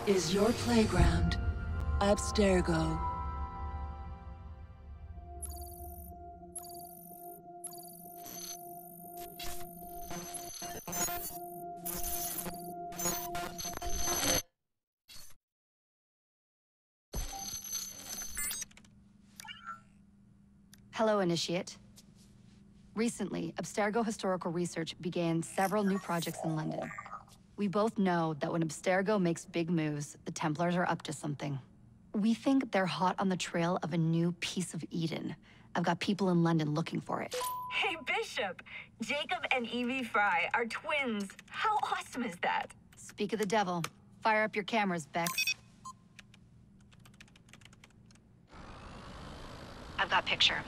is your playground. Abstergo. Hello, Initiate. Recently, Abstergo Historical Research began several new projects in London. We both know that when Abstergo makes big moves, the Templars are up to something. We think they're hot on the trail of a new piece of Eden. I've got people in London looking for it. Hey, Bishop! Jacob and Evie Fry are twins. How awesome is that? Speak of the devil. Fire up your cameras, Bex. I've got picture.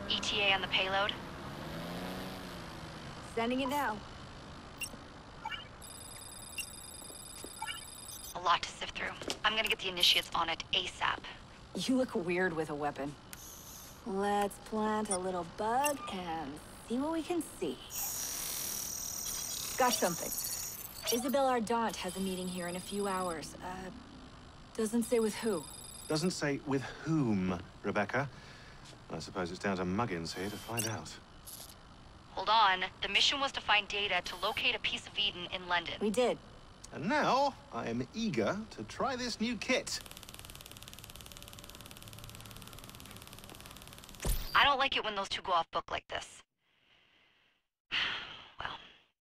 ETA on the payload? Sending it now. A lot to sift through. I'm gonna get the Initiates on it ASAP. You look weird with a weapon. Let's plant a little bug and see what we can see. Got something. Isabel Ardant has a meeting here in a few hours. Doesn't say with who. Doesn't say with whom, Rebecca. I suppose it's down to Muggins here to find out. Hold on. The mission was to find data to locate a piece of Eden in London. We did. And now, I am eager to try this new kit. I don't like it when those two go off book like this. Well,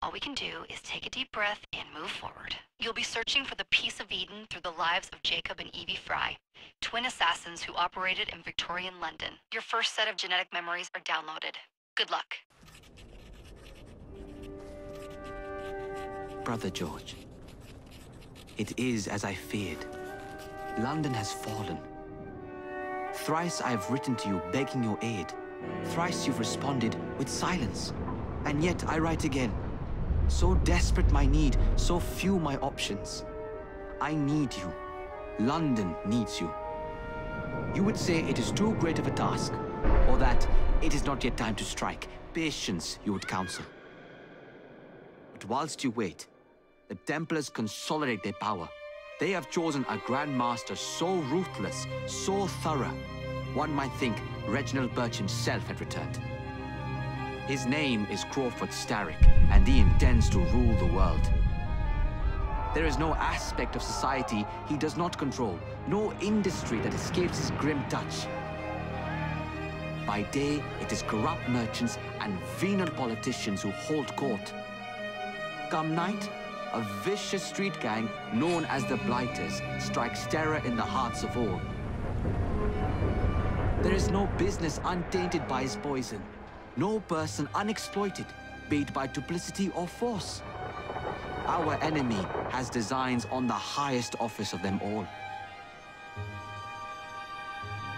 all we can do is take a deep breath and move forward. You'll be searching for the piece of Eden through the lives of Jacob and Evie Fry, twin assassins who operated in Victorian London. Your first set of genetic memories are downloaded. Good luck. Brother George, it is as I feared. London has fallen. Thrice I have written to you begging your aid. Thrice you've responded with silence. And yet I write again. So desperate my need, so few my options. I need you. London needs you. You would say it is too great of a task, or that it is not yet time to strike. Patience, you would counsel. But whilst you wait, the Templars consolidate their power. They have chosen a Grand Master so ruthless, so thorough, one might think Reginald Birch himself had returned. His name is Crawford Starrick, and he intends to rule the world. There is no aspect of society he does not control, no industry that escapes his grim touch. By day, it is corrupt merchants and venal politicians who hold court. Come night, a vicious street gang known as the Blighters strikes terror in the hearts of all. There is no business untainted by his poison, no person unexploited, be it by duplicity or force. Our enemy has designs on the highest office of them all.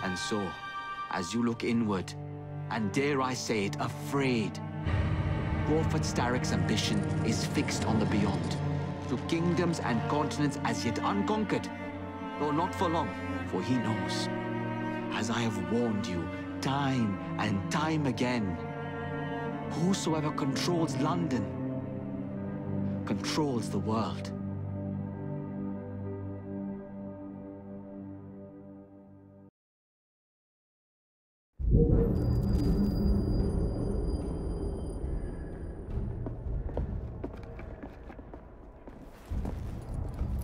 And so, as you look inward, and dare I say it, afraid, Crawford Starrick's ambition is fixed on the beyond, to kingdoms and continents as yet unconquered, though not for long, for he knows, as I have warned you time and time again, whosoever controls London controls the world.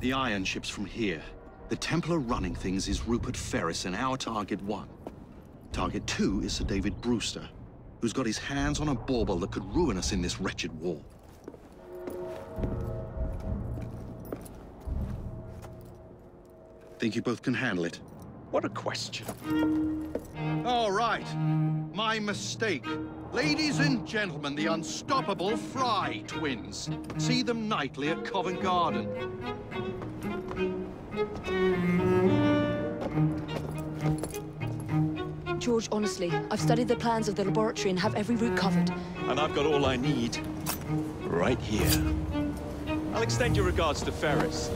The iron ship's from here. The Templar running things is Rupert Ferris and our target 1. Target 2 is Sir David Brewster, who's got his hands on a bauble that could ruin us in this wretched war. Think you both can handle it? What a question. All right. My mistake. Ladies and gentlemen, the unstoppable Fry twins. See them nightly at Covent Garden. George, honestly, I've studied the plans of the laboratory and have every route covered. And I've got all I need right here. I'll extend your regards to Ferris.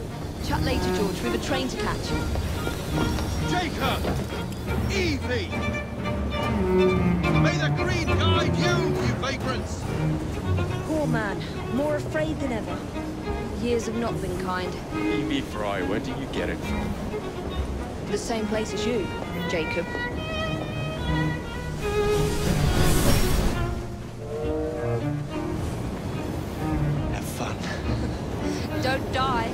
Chat later, George. We've a train to catch. Jacob! Evie! May the green guide you, you vagrants! Poor man. More afraid than ever. years have not been kind. E.B. Fry, where do you get it from? The same place as you, Jacob. Have fun. Don't die.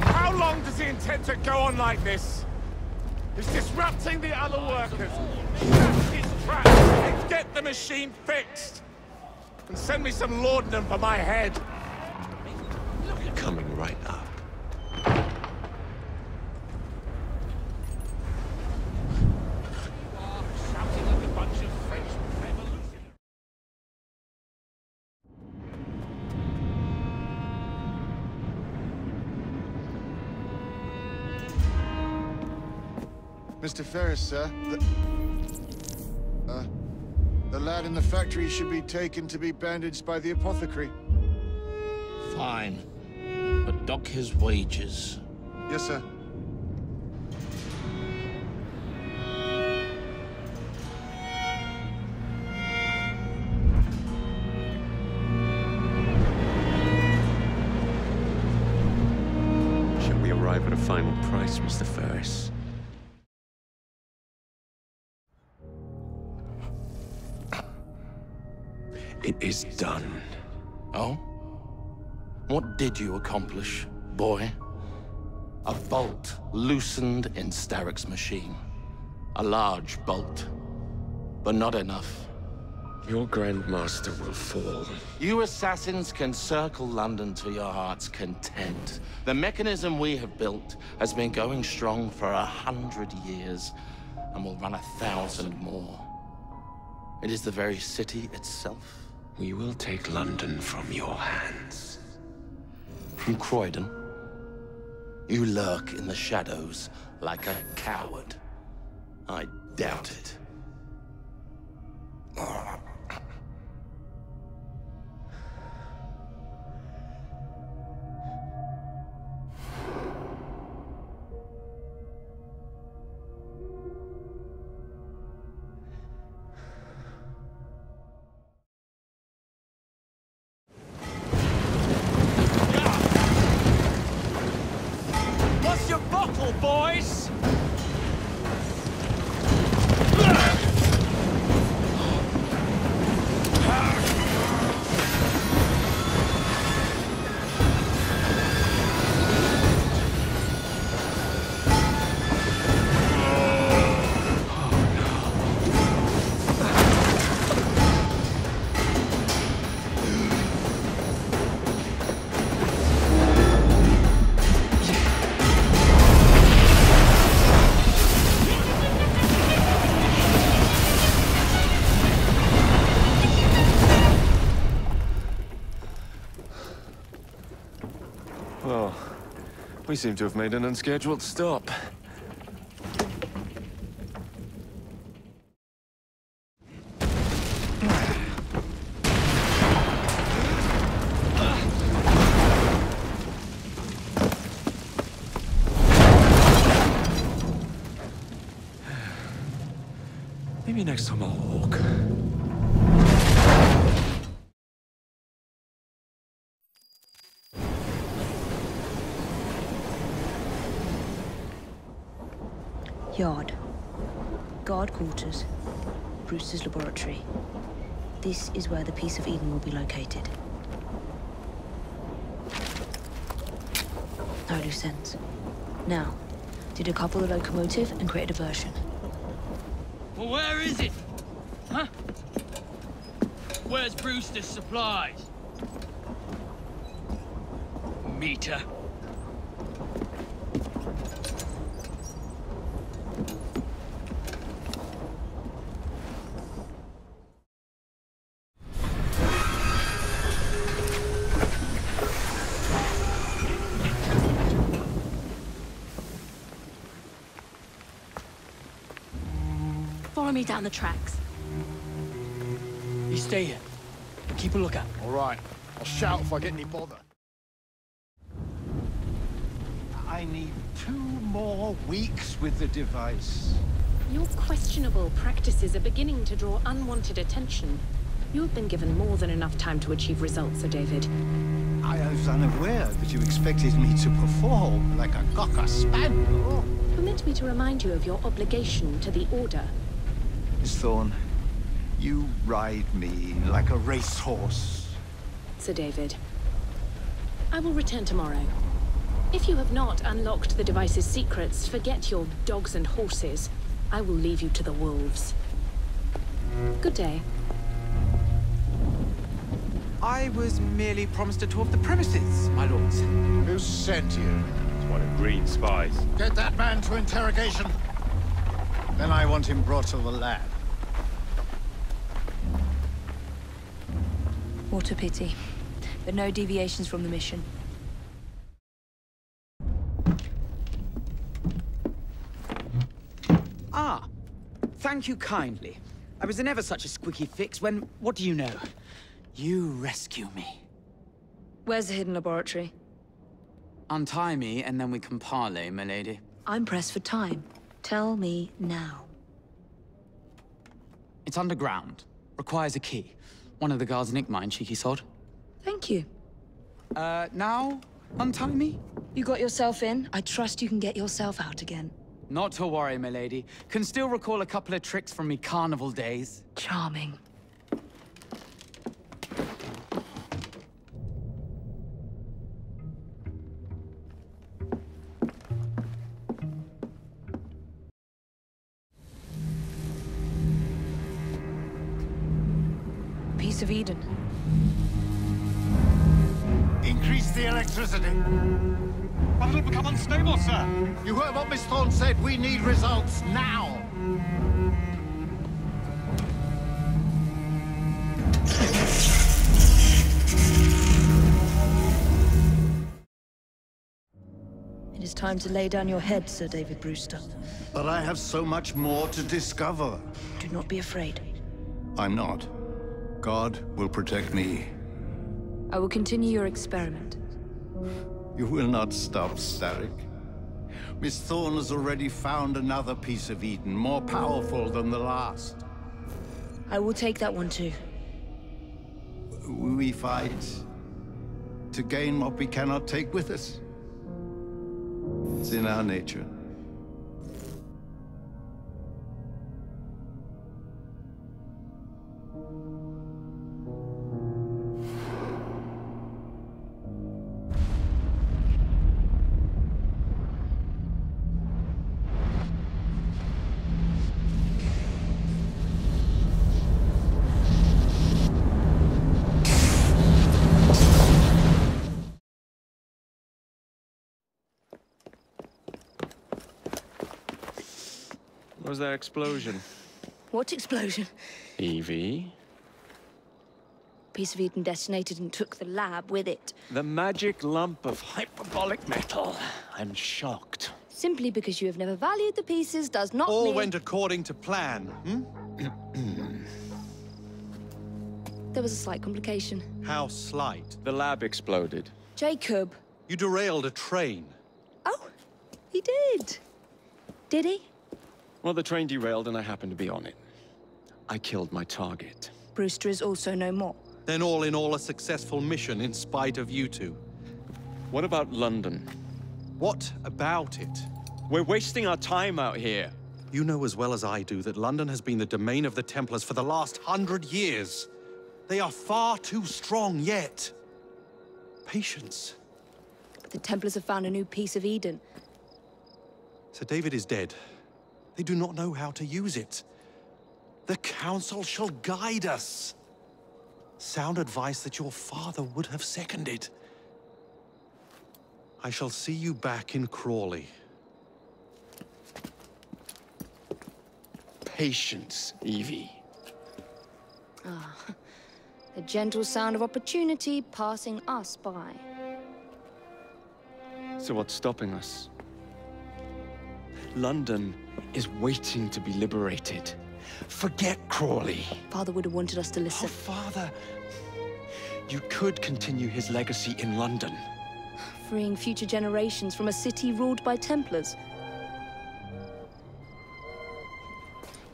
How long does he intend to go on like this? He's disrupting the other workers. That's his trap. And get the machine fixed. And send me some laudanum for my head. Coming right up. Shouting like a bunch of French revolutionaries. Mr. Ferris, sir. The lad in the factory should be taken to be bandaged by the apothecary. Fine. But dock his wages. Yes, sir. Shall we arrive at a final price, Mr. Ferris? It is done. Oh? What did you accomplish, boy? A bolt loosened in Starrick's machine. A large bolt. But not enough. Your Grandmaster will fall. You assassins can circle London to your heart's content. The mechanism we have built has been going strong for 100 years, and will run 1,000 more. It is the very city itself. We will take London from your hands. From Croydon? You lurk in the shadows like a coward. I doubt it. What's your bottle, boys? Well, we seem to have made an unscheduled stop. Maybe next time I'll walk. Yard. Guard quarters. Brewster's laboratory. This is where the Piece of Eden will be located. No loose ends. Now, to decouple the locomotive and create a diversion. Well, where is it? Huh? Where's Brewster's supplies? Meter. Follow me down the tracks. You stay here. Keep a lookout. All right. I'll shout if I get any bother. I need 2 more weeks with the device. Your questionable practices are beginning to draw unwanted attention. You have been given more than enough time to achieve results, Sir David. I was unaware that you expected me to perform like a cocker spaniel. Permit me to remind you of your obligation to the Order. Miss Thorne, you ride me like a racehorse. Sir David, I will return tomorrow. If you have not unlocked the device's secrets, forget your dogs and horses. I will leave you to the wolves. Good day. I was merely promised a tour of the premises, my lords. Who sent you? It's one of Green's spies. Get that man to interrogation. Then I want him brought to the lab. What a pity. But no deviations from the mission. Ah, thank you kindly. I was in ever such a squeaky fix when, what do you know? You rescue me. Where's the hidden laboratory? Untie me, and then we can parley, milady. I'm pressed for time. Tell me now. It's underground. Requires a key. One of the guards nicked mine, cheeky sod. Thank you. Now? Untie me? You got yourself in. I trust you can get yourself out again. Not to worry, milady. Can still recall a couple of tricks from me carnival days. Charming. Piece of Eden. Increase the electricity. But it'll become unstable, sir. You heard what Miss Thorne said. We need results now. It is time to lay down your head, Sir David Brewster. But I have so much more to discover. Do not be afraid. I'm not. God will protect me. I will continue your experiment. You will not stop, Starrick. Miss Thorne has already found another piece of Eden, more powerful than the last. I will take that one too. We fight to gain what we cannot take with us. It's in our nature. What was that explosion? What explosion? Evie? Piece of Eden detonated and took the lab with it. The magic lump of hyperbolic metal. I'm shocked. Simply because you have never valued the pieces does not mean... All went according to plan, There was a slight complication. How slight? The lab exploded. Jacob. You derailed a train. Oh, he did. Did he? Well, the train derailed and I happened to be on it. I killed my target. Brewster is also no more. Then all in all, a successful mission in spite of you two. What about London? What about it? We're wasting our time out here. You know as well as I do that London has been the domain of the Templars for the last 100 years. They are far too strong yet. Patience. But the Templars have found a new piece of Eden. Sir David is dead. They do not know how to use it. The Council shall guide us. Sound advice that your father would have seconded. I shall see you back in Crawley. Patience, Evie. Ah, the gentle sound of opportunity passing us by. So what's stopping us? London is waiting to be liberated. Forget Crawley. Father would have wanted us to listen. Oh, Father. You could continue his legacy in London. Freeing future generations from a city ruled by Templars.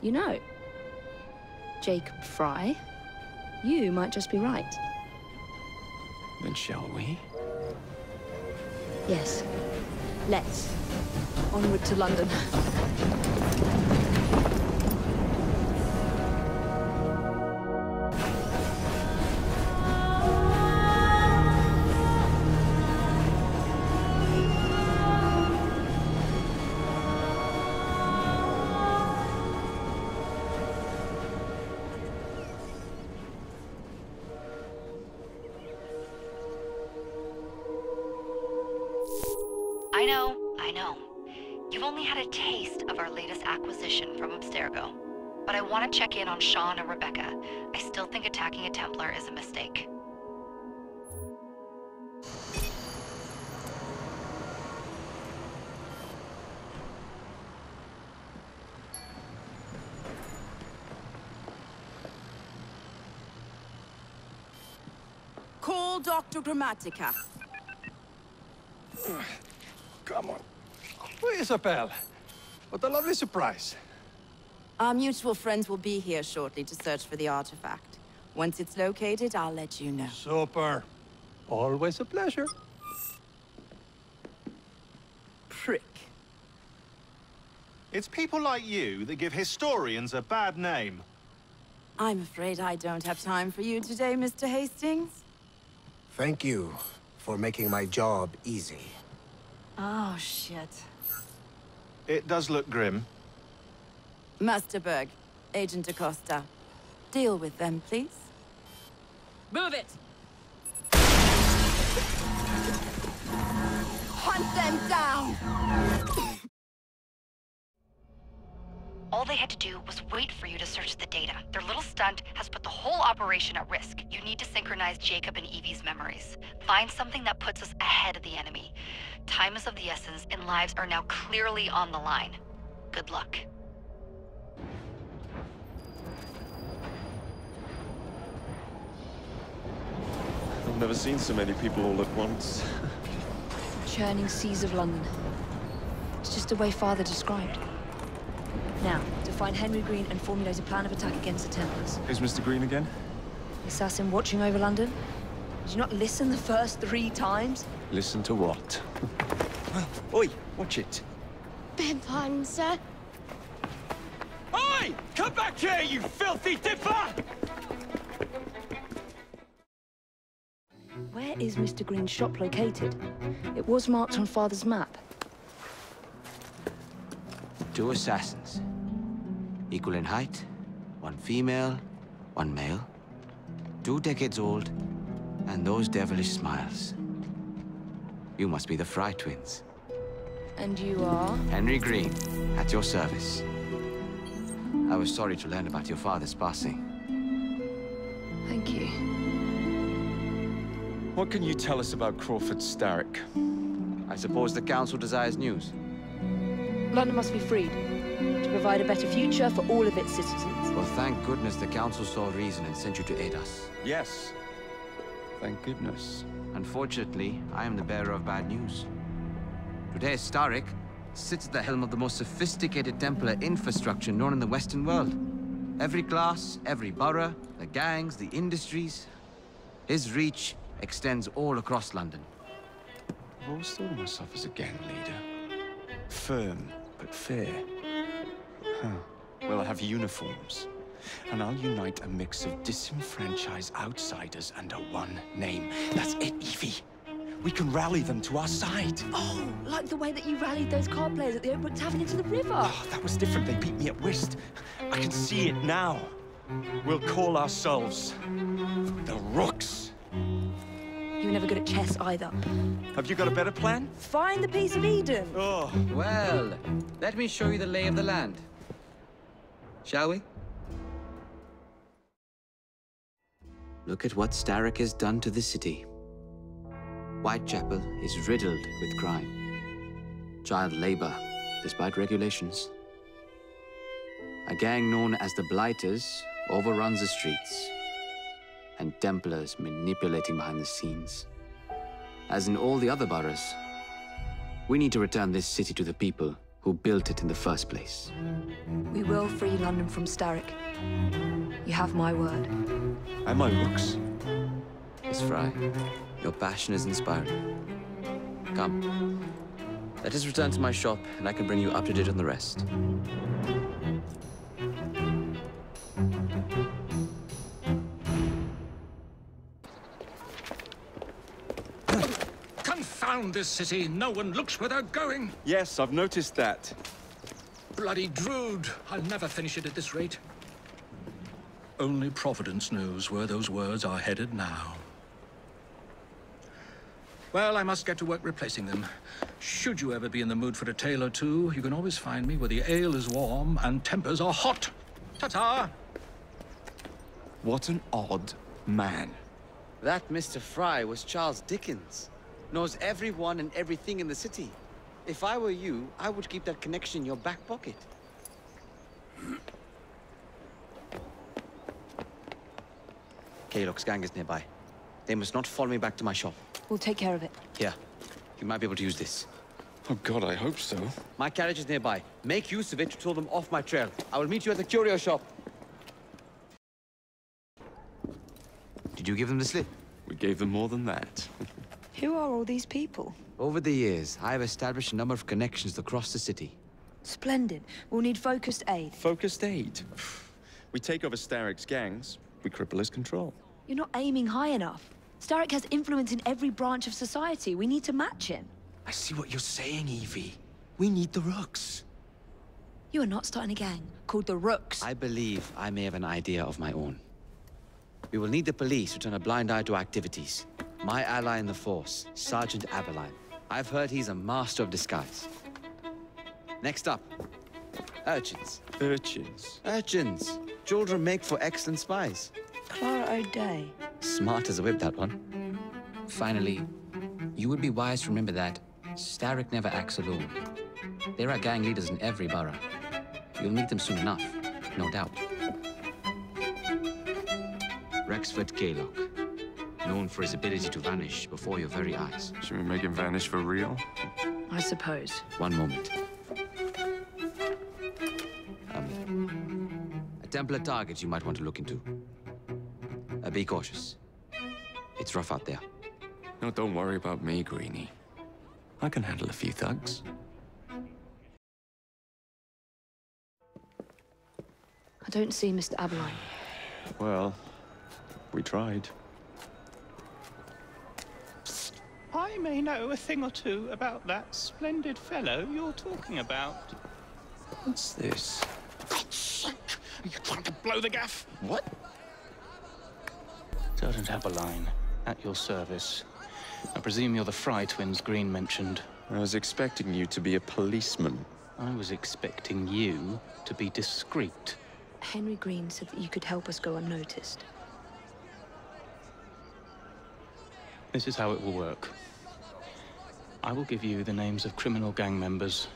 You know, Jacob Fry, you might just be right. Then shall we? Yes. Let's. Onward to London. I know. You've only had a taste of our latest acquisition from Abstergo. But I want to check in on Sean and Rebecca. I still think attacking a Templar is a mistake. Call Dr. Grammatica. Come on. Isabel, what a lovely surprise. Our mutual friends will be here shortly to search for the artifact. Once it's located, I'll let you know. Super. Always a pleasure. Prick. It's people like you that give historians a bad name. I'm afraid I don't have time for you today, Mr. Hastings. Thank you for making my job easy. Oh, shit. It does look grim. Masterberg, Agent Acosta. Deal with them, please. Move it! Hunt them down! All they had to do was wait for you to search the data. Their little stunt has put the whole operation at risk. You need to synchronize Jacob and Evie's memories. Find something that puts us ahead of the enemy. Time is of the essence, and lives are now clearly on the line. Good luck. I've never seen so many people all at once. Churning seas of London. It's just the way Father described. Now, to find Henry Green and formulate a plan of attack against the Templars. Who's Mr. Green again? The assassin watching over London? Did you not listen the first 3 times? Listen to what? Oi, watch it. Beg pardon, sir. Oi! Come back here, you filthy dipper! Where is Mr. Green's shop located? It was marked on Father's map. 2 assassins. Equal in height, 1 female, 1 male. 2 decades old, and those devilish smiles. You must be the Fry twins. And you are? Henry Green, at your service. I was sorry to learn about your father's passing. Thank you. What can you tell us about Crawford Starrick? I suppose the Council desires news. London must be freed, to provide a better future for all of its citizens. Well, thank goodness the Council saw reason and sent you to aid us. Yes. Thank goodness. Unfortunately, I am the bearer of bad news. Today, Starrick sits at the helm of the most sophisticated Templar infrastructure known in the Western world. Every class, every borough, the gangs, the industries. His reach extends all across London. I've always thought of myself as a gang leader. Firm, but fair. Huh. Well, I have uniforms. And I'll unite a mix of disenfranchised outsiders under one name. That's it, Evie. We can rally them to our side. Oh, like the way that you rallied those card players at the Oakbrook Tavern into the river. Oh, that was different. They beat me at whist. I can see it now. We'll call ourselves the Rooks. You were never good at chess either. Have you got a better plan? Find the piece of Eden. Oh. Well, let me show you the lay of the land. Shall we? Look at what Starrick has done to the city. Whitechapel is riddled with crime. Child labor, despite regulations. A gang known as the Blighters overruns the streets, and Templars manipulating behind the scenes. As in all the other boroughs, we need to return this city to the people who built it in the first place. We will free London from Starrick. You have my word. And my looks. Miss Fry, your passion is inspiring. Come, let us return to my shop, and I can bring you up to date on the rest. Confound this city! No one looks where they're going! Yes, I've noticed that. Bloody Drood! I'll never finish it at this rate. Only Providence knows where those words are headed now. Well, I must get to work replacing them. Should you ever be in the mood for a tale or two, you can always find me where the ale is warm and tempers are hot. Ta-ta! What an odd man. That Mr. Fry was Charles Dickens. Knows everyone and everything in the city. If I were you, I would keep that connection in your back pocket. Kaylock's gang is nearby. They must not follow me back to my shop. We'll take care of it. Here, you might be able to use this. Oh God, I hope so. My carriage is nearby. Make use of it to throw them off my trail. I will meet you at the curio shop. Did you give them the slip? We gave them more than that. Who are all these people? Over the years, I have established a number of connections across the city. Splendid. We'll need focused aid. Focused aid? We take over Starrick's gangs, we cripple his control. You're not aiming high enough. Starrick has influence in every branch of society. We need to match him. I see what you're saying, Evie. We need the Rooks. You are not starting a gang called the Rooks. I believe I may have an idea of my own. We will need the police to turn a blind eye to activities. My ally in the force, Sergeant Aberline. I've heard he's a master of disguise. Next up, urchins. Urchins? Urchins. Children make for excellent spies. Clara O'Day. Smart as a whip, that one. Finally, you would be wise to remember that Starrick never acts alone. There are gang leaders in every borough. You'll meet them soon enough, no doubt. Rexford Kaylock, known for his ability to vanish before your very eyes. Should we make him vanish for real? I suppose. One moment. A Templar target you might want to look into. Be cautious. It's rough out there. No, don't worry about me, Greenie. I can handle a few thugs. I don't see Mr. Aberline. Well, we tried. I may know a thing or two about that splendid fellow you're talking about. What's this? God's sake! Are you trying to blow the gaff? What? Sergeant Aberline, at your service. I presume you're the Fry twins Green mentioned. I was expecting you to be a policeman. I was expecting you to be discreet. Henry Green said that you could help us go unnoticed. This is how it will work. I will give you the names of criminal gang members.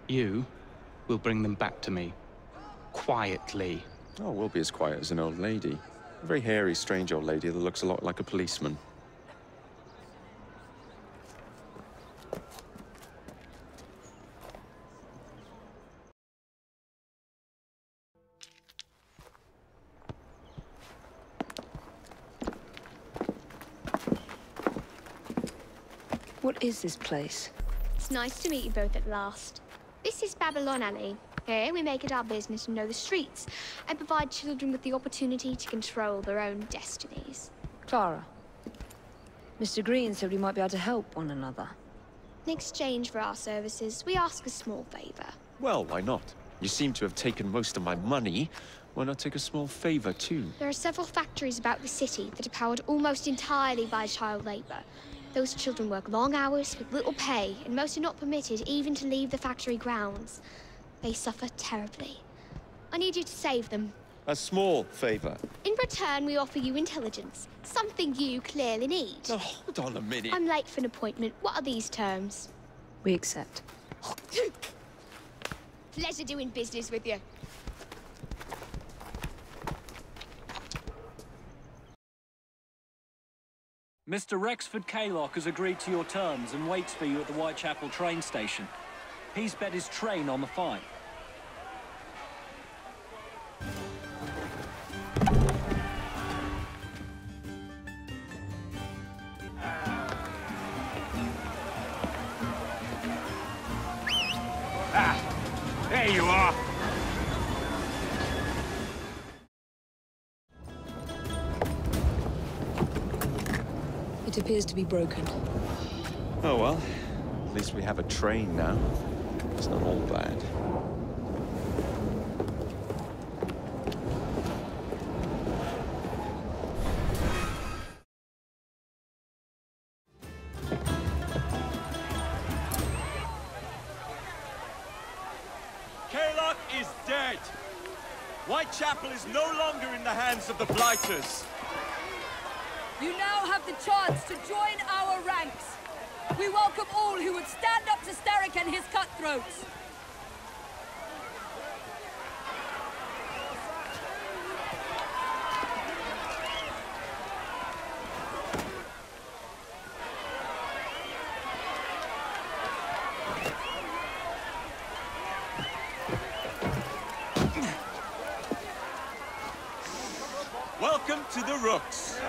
You will bring them back to me. Quietly. Oh, we'll be as quiet as an old lady. A very hairy, strange old lady that looks a lot like a policeman. What is this place? It's nice to meet you both at last. This is Babylon Alley. Here we make it our business to know the streets and provide children with the opportunity to control their own destinies. Clara. Mr. Green said we might be able to help one another. In exchange for our services, we ask a small favor. Well, why not? You seem to have taken most of my money. Why not take a small favor, too? There are several factories about the city that are powered almost entirely by child labor. Those children work long hours with little pay, and most are not permitted even to leave the factory grounds. They suffer terribly. I need you to save them. A small favor. In return, we offer you intelligence, something you clearly need. Now, hold on a minute. I'm late for an appointment. What are these terms? We accept. Pleasure doing business with you. Mr. Rexford Kaylock has agreed to your terms and waits for you at the Whitechapel train station. He's bet his train on the fight. There you are! It appears to be broken. Oh well, at least we have a train now. It's not all bad. Kaylock is dead! Whitechapel is no longer in the hands of the Blighters. You now have the chance to join our ranks. We welcome all who would stand up to Starrick and his cutthroats. Welcome to the Rooks.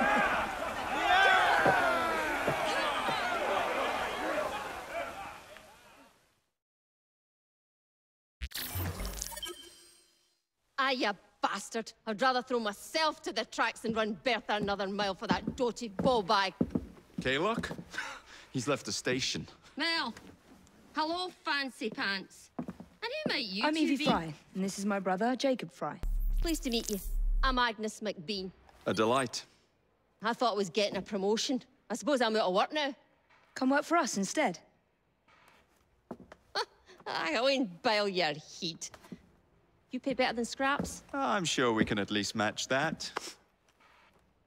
Ah, you bastard. I'd rather throw myself to the tracks than run Bertha another mile for that doted ball-bag. Kaylock? He's left the station. Well, hello, fancy pants. And who might you I'm two Evie be? Fry, and this is my brother, Jacob Fry. Pleased to meet you. I'm Agnes McBean. A delight. I thought I was getting a promotion. I suppose I'm out of work now. Come work for us instead. I won't bile your heat. You pay better than scraps? I'm sure we can at least match that.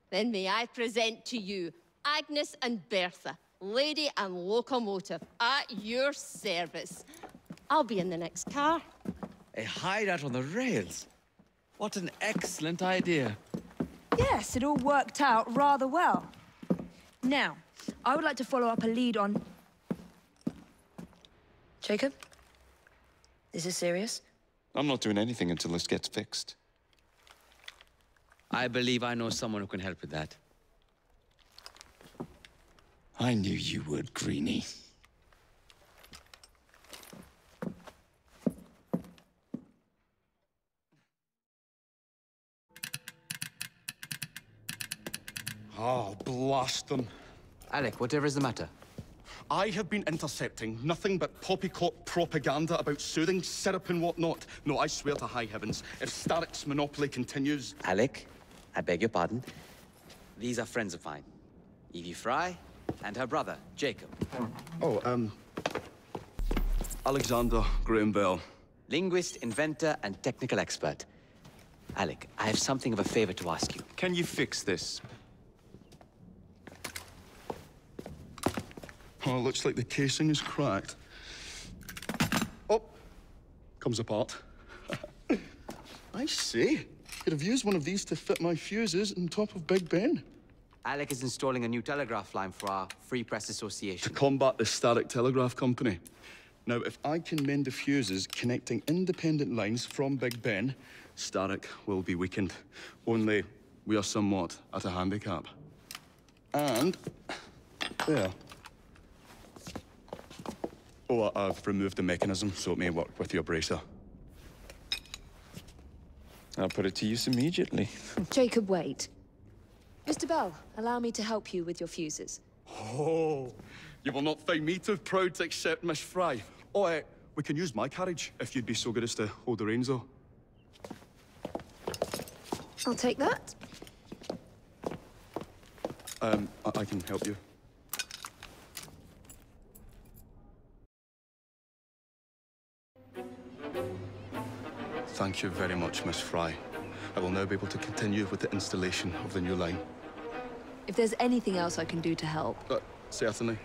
Then may I present to you Agnes and Bertha, lady and locomotive, at your service. I'll be in the next car. A hideout on the rails. What an excellent idea. Yes, it all worked out rather well. Now, I would like to follow up a lead on... Jacob? Is this serious? I'm not doing anything until this gets fixed. I believe I know someone who can help with that. I knew you would, Greenie. Oh, blast them. Alec, whatever is the matter? I have been intercepting nothing but poppycock propaganda about soothing syrup and whatnot. No, I swear to high heavens, if Starrick's monopoly continues... Alec, I beg your pardon. These are friends of mine. Evie Fry and her brother, Jacob. Oh, Alexander Graham Bell. Linguist, inventor, and technical expert. Alec, I have something of a favor to ask you. Can you fix this? Oh, looks like the casing is cracked. Oh, comes apart. I see. Could have used one of these to fit my fuses on top of Big Ben. Alec is installing a new telegraph line for our Free Press Association. To combat the Starrick Telegraph Company. Now, if I can mend the fuses connecting independent lines from Big Ben, Starrick will be weakened. Only we are somewhat at a handicap. And... there. Oh, I've removed the mechanism so it may work with your bracer. I'll put it to use immediately. Jacob, wait. Mr. Bell, allow me to help you with your fuses. Oh, you will not find me too proud to accept Miss Fry. Oh, we can use my carriage, if you'd be so good as to hold the reins, though. I'll take that. I can help you. Thank you very much, Miss Fry. I will now be able to continue with the installation of the new line. If there's anything else I can do to help... Certainly.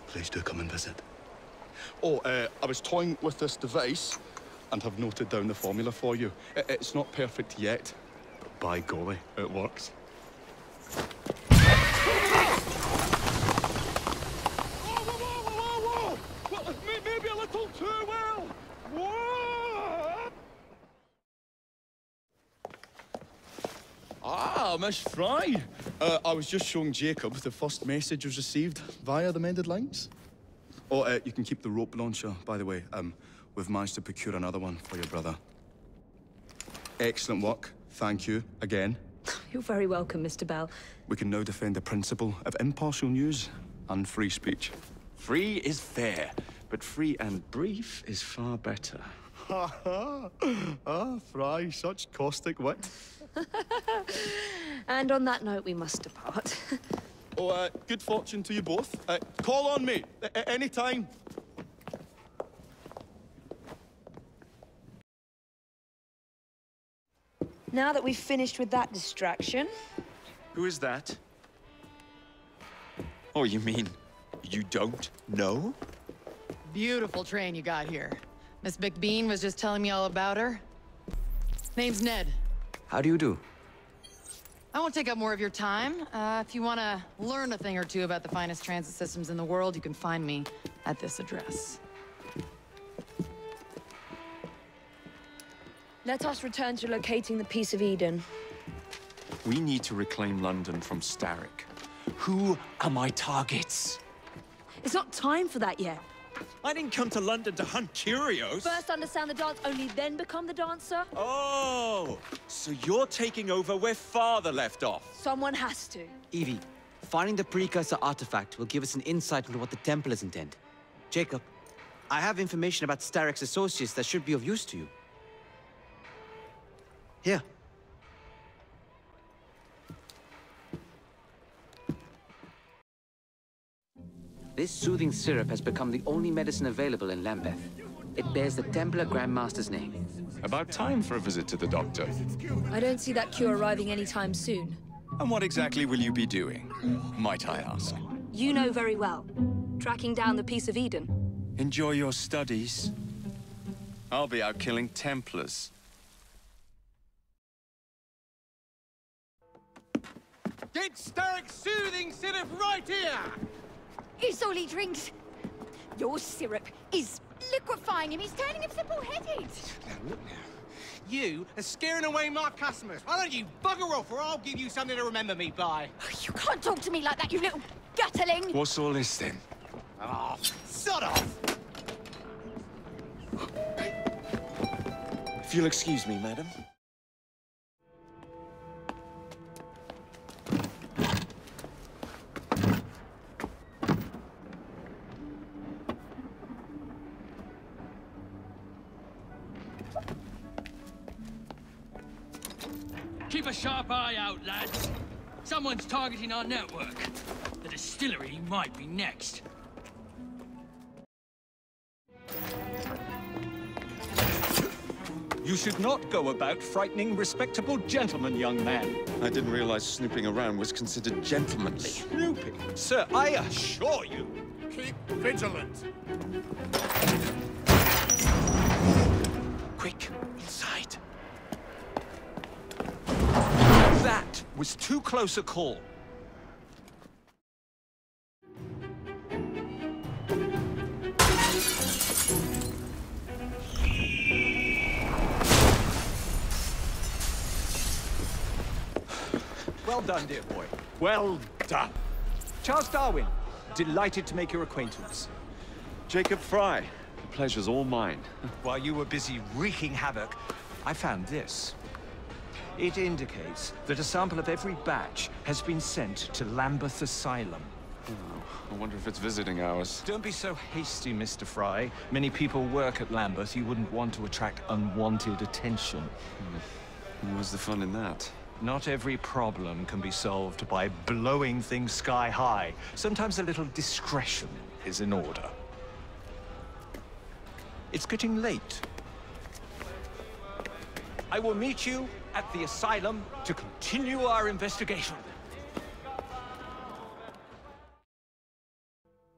Please do come and visit. Oh, I was toying with this device and have noted down the formula for you. It's not perfect yet, but by golly, it works. little too well! Whoa! Ah, Miss Fry. I was just showing Jacob the first message was received via the mended lines. Oh, you can keep the rope launcher, by the way. We've managed to procure another one for your brother. Excellent work. Thank you again. You're very welcome, Mr. Bell. We can now defend the principle of impartial news and free speech. Free is fair, but free and brief is far better. Ha ha! Ah, Fry, such caustic wit. And on that note, we must depart. Oh, good fortune to you both. Call on me, anytime. Now that we've finished with that distraction... Who is that? Oh, you mean you don't know? Beautiful train you got here. Miss McBean was just telling me all about her. Name's Ned. How do you do? I won't take up more of your time. If you want to learn a thing or two about the finest transit systems in the world, you can find me at this address. Let us return to locating the Piece of Eden. We need to reclaim London from Starrick. Who are my targets? It's not time for that yet. I didn't come to London to hunt curios. First understand the dance, only then become the dancer. Oh, so you're taking over where Father left off. Someone has to. Evie, finding the precursor artifact will give us an insight into what the Templars intend. Jacob, I have information about Starrick's associates that should be of use to you. Here. This soothing syrup has become the only medicine available in Lambeth. It bears the Templar Grandmaster's name. About time for a visit to the doctor. I don't see that cure arriving anytime soon. And what exactly will you be doing, might I ask? You know very well. Tracking down the Piece of Eden. Enjoy your studies. I'll be out killing Templars. Get Starrick's soothing syrup right here! It's all he drinks. Your syrup is liquefying him. He's turning him simple-headed. Now, look now. You are scaring away my customers. Why don't you bugger off, or I'll give you something to remember me by. You can't talk to me like that, you little gutterling. What's all this, then? Oh, sod off! If you'll excuse me, madam. Keep a sharp eye out, lads. Someone's targeting our network. The distillery might be next. You should not go about frightening respectable gentlemen, young man. I didn't realize snooping around was considered gentlemanly. Snooping? Sir, I assure you. Keep vigilant. Quick, inside. That was too close a call. Well done, dear boy. Well done. Charles Darwin, delighted to make your acquaintance. Jacob Fry, the pleasure's all mine. While you were busy wreaking havoc, I found this. It indicates that a sample of every batch has been sent to Lambeth Asylum. Oh, I wonder if it's visiting hours. Don't be so hasty, Mr. Fry. Many people work at Lambeth. You wouldn't want to attract unwanted attention. What's the fun in that? Not every problem can be solved by blowing things sky high. Sometimes a little discretion is in order. It's getting late. I will meet you at the asylum to continue our investigation.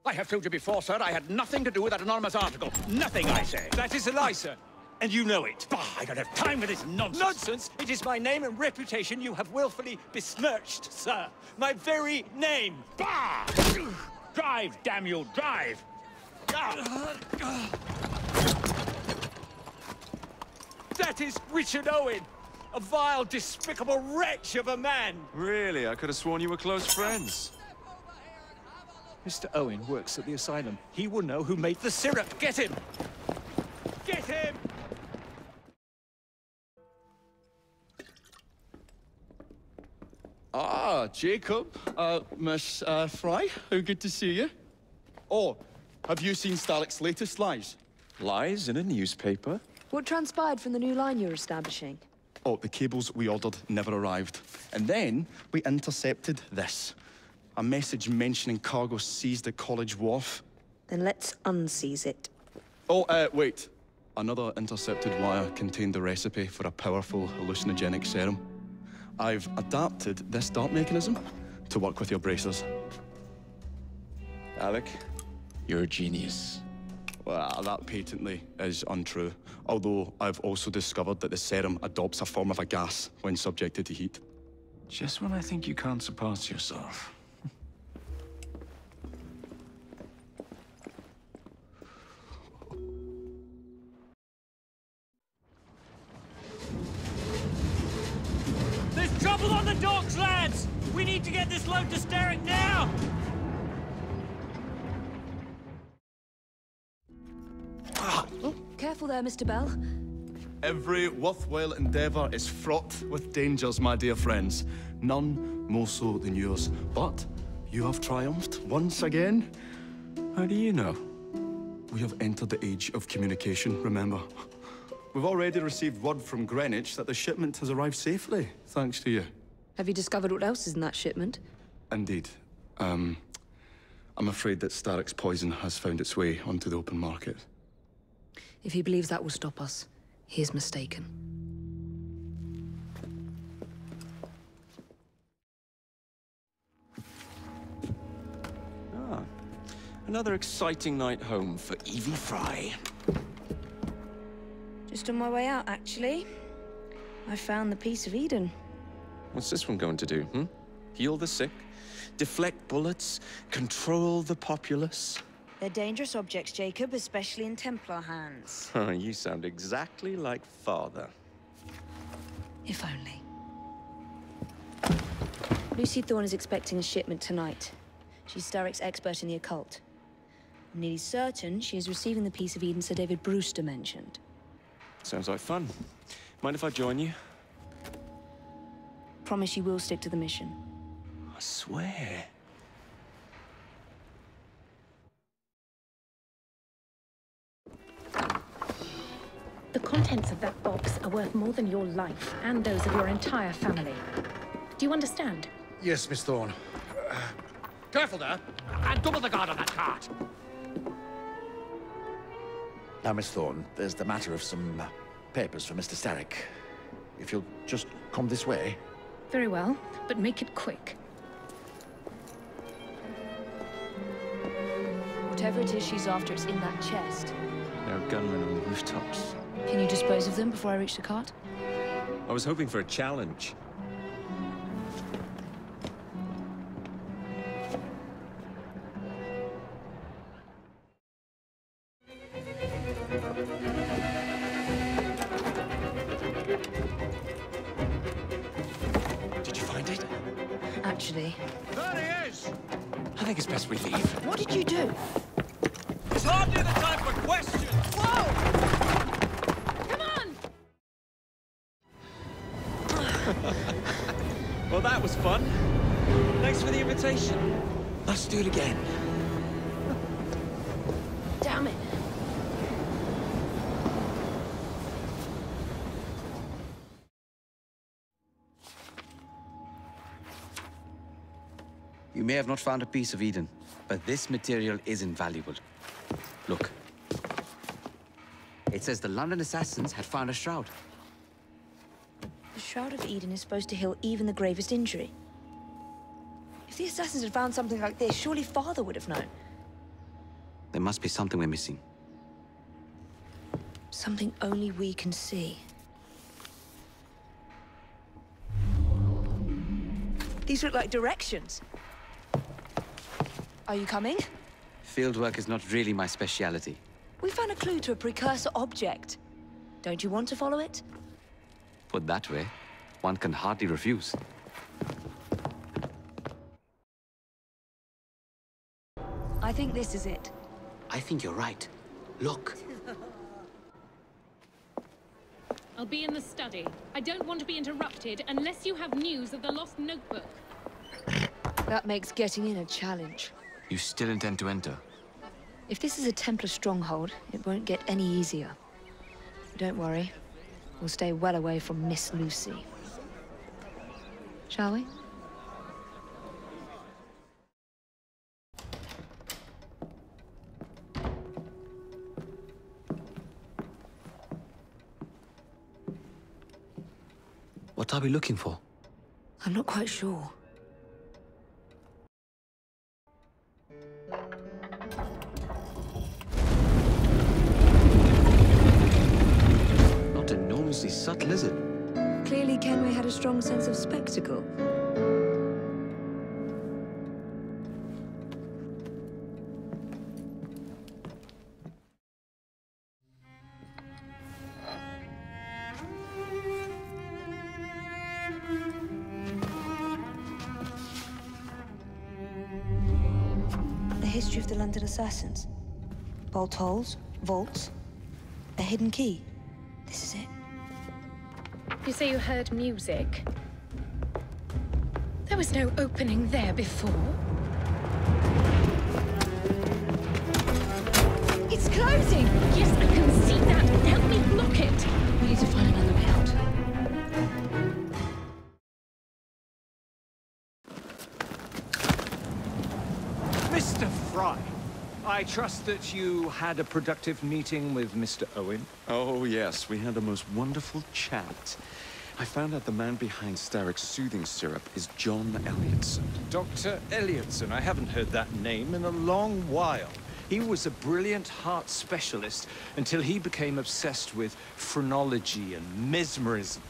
I have told you before, sir, I had nothing to do with that anonymous article. Nothing, I say. That is a lie, sir. And you know it. Bah, I don't have time for this nonsense. Nonsense? It is my name and reputation you have willfully besmirched, sir. My very name. Bah! Drive, damn you, drive! That is Richard Owen! A vile, despicable wretch of a man! Really? I could have sworn you were close friends. Mr. Owen works at the asylum. He will know who made the syrup. Get him! Get him! Ah, Jacob. Miss Fry, how good to see you. Oh, have you seen Starrick's latest lies? Lies in a newspaper? What transpired from the new line you're establishing? Oh, the cables we ordered never arrived. And then we intercepted this. A message mentioning cargo seized at College Wharf. Then let's unseize it. Oh, wait. Another intercepted wire contained the recipe for a powerful hallucinogenic serum. I've adapted this dart mechanism to work with your bracers. Alec, you're a genius. Well, that patently is untrue. Although I've also discovered that the serum adopts a form of a gas when subjected to heat. Just when I think you can't surpass yourself. There's trouble on the docks, lads! We need to get this load to Starrick now! Oh, careful there, Mr. Bell. Every worthwhile endeavor is fraught with dangers, my dear friends. None more so than yours. But you have triumphed once again. How do you know? We have entered the age of communication, remember? We've already received word from Greenwich that the shipment has arrived safely, thanks to you. Have you discovered what else is in that shipment? Indeed. I'm afraid that Starrick's poison has found its way onto the open market. If he believes that will stop us, he is mistaken. Ah, another exciting night home for Evie Fry. Just on my way out, actually. I found the Piece of Eden. What's this one going to do, hmm? Heal the sick, deflect bullets, control the populace? They're dangerous objects, Jacob, especially in Templar hands. You sound exactly like Father. If only. Lucy Thorne is expecting a shipment tonight. She's Starrick's expert in the occult. I'm nearly certain she is receiving the Piece of Eden Sir David Brewster mentioned. Sounds like fun. Mind if I join you? Promise you will stick to the mission. I swear. The contents of that box are worth more than your life and those of your entire family. Do you understand? Yes, Miss Thorne. Careful there, and double the guard on that cart. Now, Miss Thorne, there's the matter of some papers for Mr. Starrick. If you'll just come this way. Very well, but make it quick. Whatever it is she's after, it's in that chest. There are gunmen on the rooftops. Can you dispose of them before I reach the cart? I was hoping for a challenge. Did you find it? Actually. There he is! I think it's best we leave. What did you do? It's hardly the time for questions! Whoa! Come on! Well, that was fun. Thanks for the invitation. Let's do it again. Damn it. You may have not found a piece of Eden, but this material is invaluable. Look. It says the London assassins had found a shroud. The Shroud of Eden is supposed to heal even the gravest injury. If the assassins had found something like this, surely Father would have known. There must be something we're missing. Something only we can see. These look like directions. Are you coming? Fieldwork is not really my speciality. We found a clue to a precursor object. Don't you want to follow it? Put that way, one can hardly refuse. I think this is it. I think you're right. Look. I'll be in the study. I don't want to be interrupted unless you have news of the lost notebook. That makes getting in a challenge. You still intend to enter? If this is a Templar stronghold, it won't get any easier. Don't worry. We'll stay well away from Miss Lucy. Shall we? What are we looking for? I'm not quite sure. Not enormously subtle, is it? Clearly Kenway had a strong sense of spectacle. History of the London assassins. Bolt holes, vaults, a hidden key. This is it. You say you heard music. There was no opening there before. It's closing! Yes, I can see that. Help me block it. We need to find another way out. Mr. Fry, I trust that you had a productive meeting with Mr. Owen. Oh, yes, we had the most wonderful chat. I found out the man behind Starrick's soothing syrup is John Elliotson. Dr. Elliotson, I haven't heard that name in a long while. He was a brilliant heart specialist until he became obsessed with phrenology and mesmerism.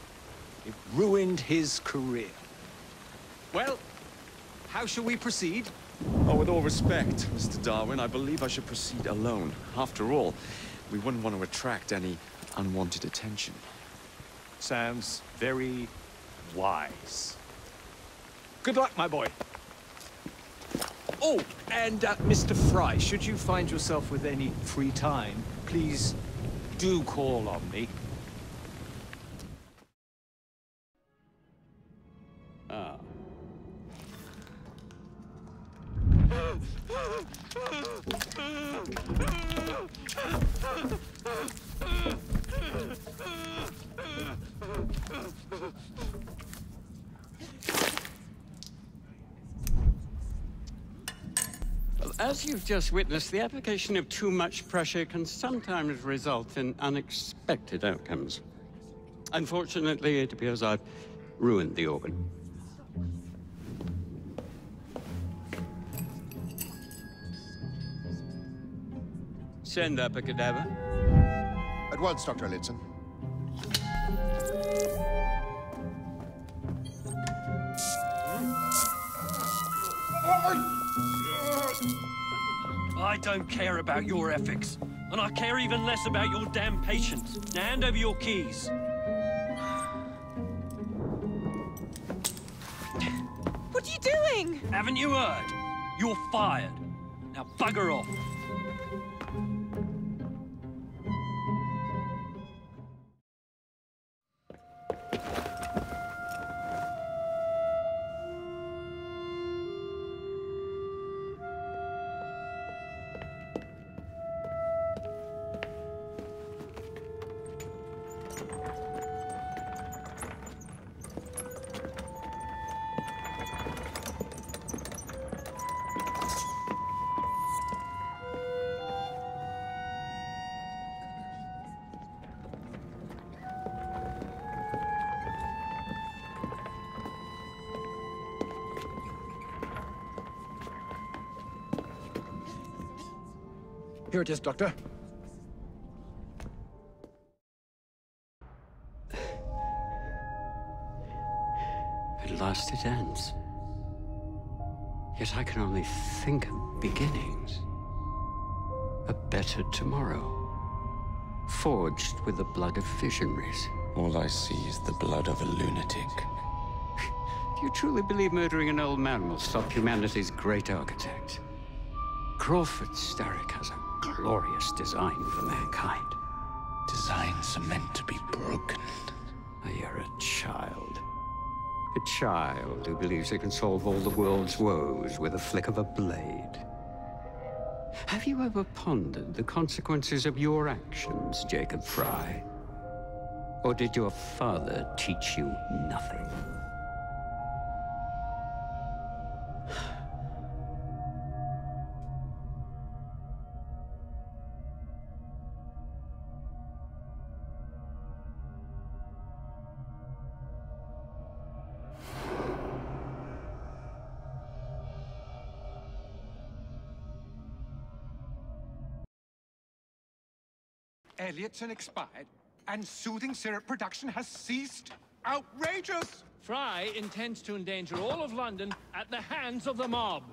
It ruined his career. Well, how shall we proceed? Oh, with all respect, Mr. Darwin, I believe I should proceed alone. After all, we wouldn't want to attract any unwanted attention. Sounds very wise. Good luck, my boy. Oh, and Mr. Fry, should you find yourself with any free time, please do call on me. Ah. Well, as you've just witnessed, the application of too much pressure can sometimes result in unexpected outcomes. Unfortunately, it appears I've ruined the organ. Send up a cadaver. At once, Dr. Elliotson. I don't care about your ethics, and I care even less about your damn patients. Now hand over your keys. What are you doing? Haven't you heard? You're fired. Now bugger off. Here it is, Doctor. At last it ends. Yet I can only think of beginnings. A better tomorrow. Forged with the blood of visionaries. All I see is the blood of a lunatic. Do you truly believe murdering an old man will stop humanity's great architect? Crawford Starrick has a glorious design for mankind. Designs are meant to be broken. You're a child. A child who believes he can solve all the world's woes with a flick of a blade. Have you ever pondered the consequences of your actions, Jacob Fry? Or did your father teach you nothing? E.L.'s expired, and soothing syrup production has ceased. Outrageous! Fry intends to endanger all of London at the hands of the mob.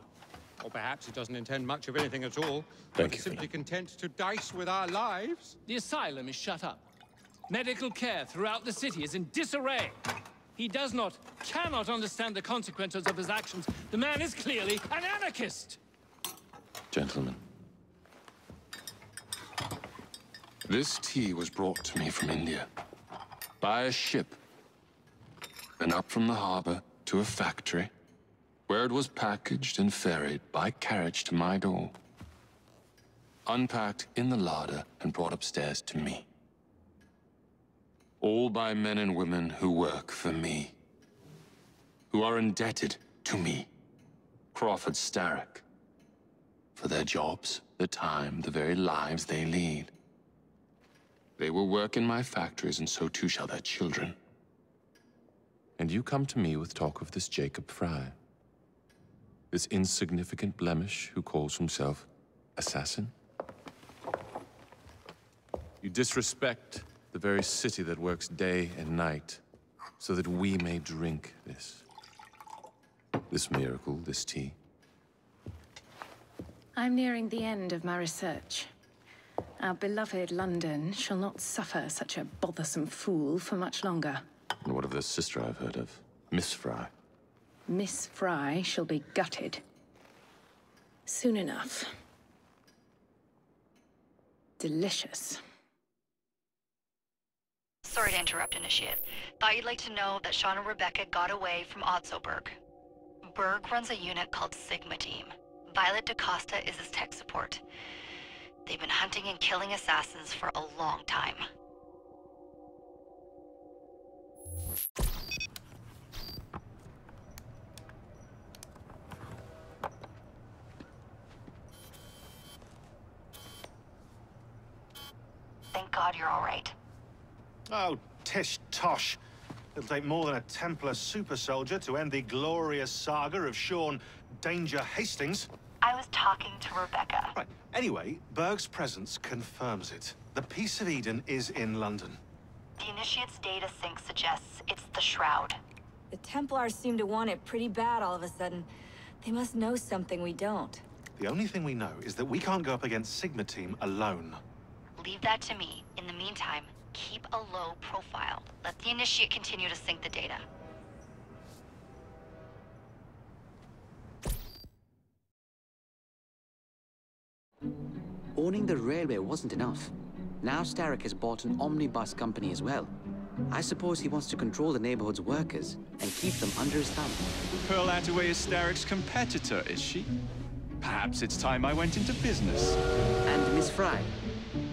Or perhaps he doesn't intend much of anything at all. Thank but you, simply content to dice with our lives. The asylum is shut up. Medical care throughout the city is in disarray. He cannot understand the consequences of his actions. The man is clearly an anarchist! Gentlemen. This tea was brought to me from India. By a ship. Then up from the harbor to a factory, where it was packaged and ferried by carriage to my door. Unpacked in the larder and brought upstairs to me. All by men and women who work for me. Who are indebted to me, Crawford Starrick. For their jobs, the time, the very lives they lead. They will work in my factories, and so too shall their children. And you come to me with talk of this Jacob Fry. This insignificant blemish who calls himself assassin? You disrespect the very city that works day and night, so that we may drink this. This miracle, this tea. I'm nearing the end of my research. Our beloved London shall not suffer such a bothersome fool for much longer. And what of the sister I've heard of? Miss Fry. Miss Fry shall be gutted. Soon enough. Delicious. Sorry to interrupt, Initiate. Thought you'd like to know that Sean and Rebecca got away from Otzoberg. Berg runs a unit called Sigma Team. Violet DaCosta is his tech support. They've been hunting and killing assassins for a long time. Thank God you're all right. Oh, tish tosh. It'll take more than a Templar super soldier to end the glorious saga of Sean Danger Hastings. I was talking to Rebecca. Right. Anyway, Berg's presence confirms it. The Piece of Eden is in London. The Initiate's data sync suggests it's the Shroud. The Templars seem to want it pretty bad all of a sudden. They must know something we don't. The only thing we know is that we can't go up against Sigma Team alone. Leave that to me. In the meantime, keep a low profile. Let the Initiate continue to sync the data. Owning the railway wasn't enough. Now Starrick has bought an omnibus company as well. I suppose he wants to control the neighborhood's workers and keep them under his thumb. Pearl Attaway is Starrick's competitor, is she? Perhaps it's time I went into business. And Miss Fry,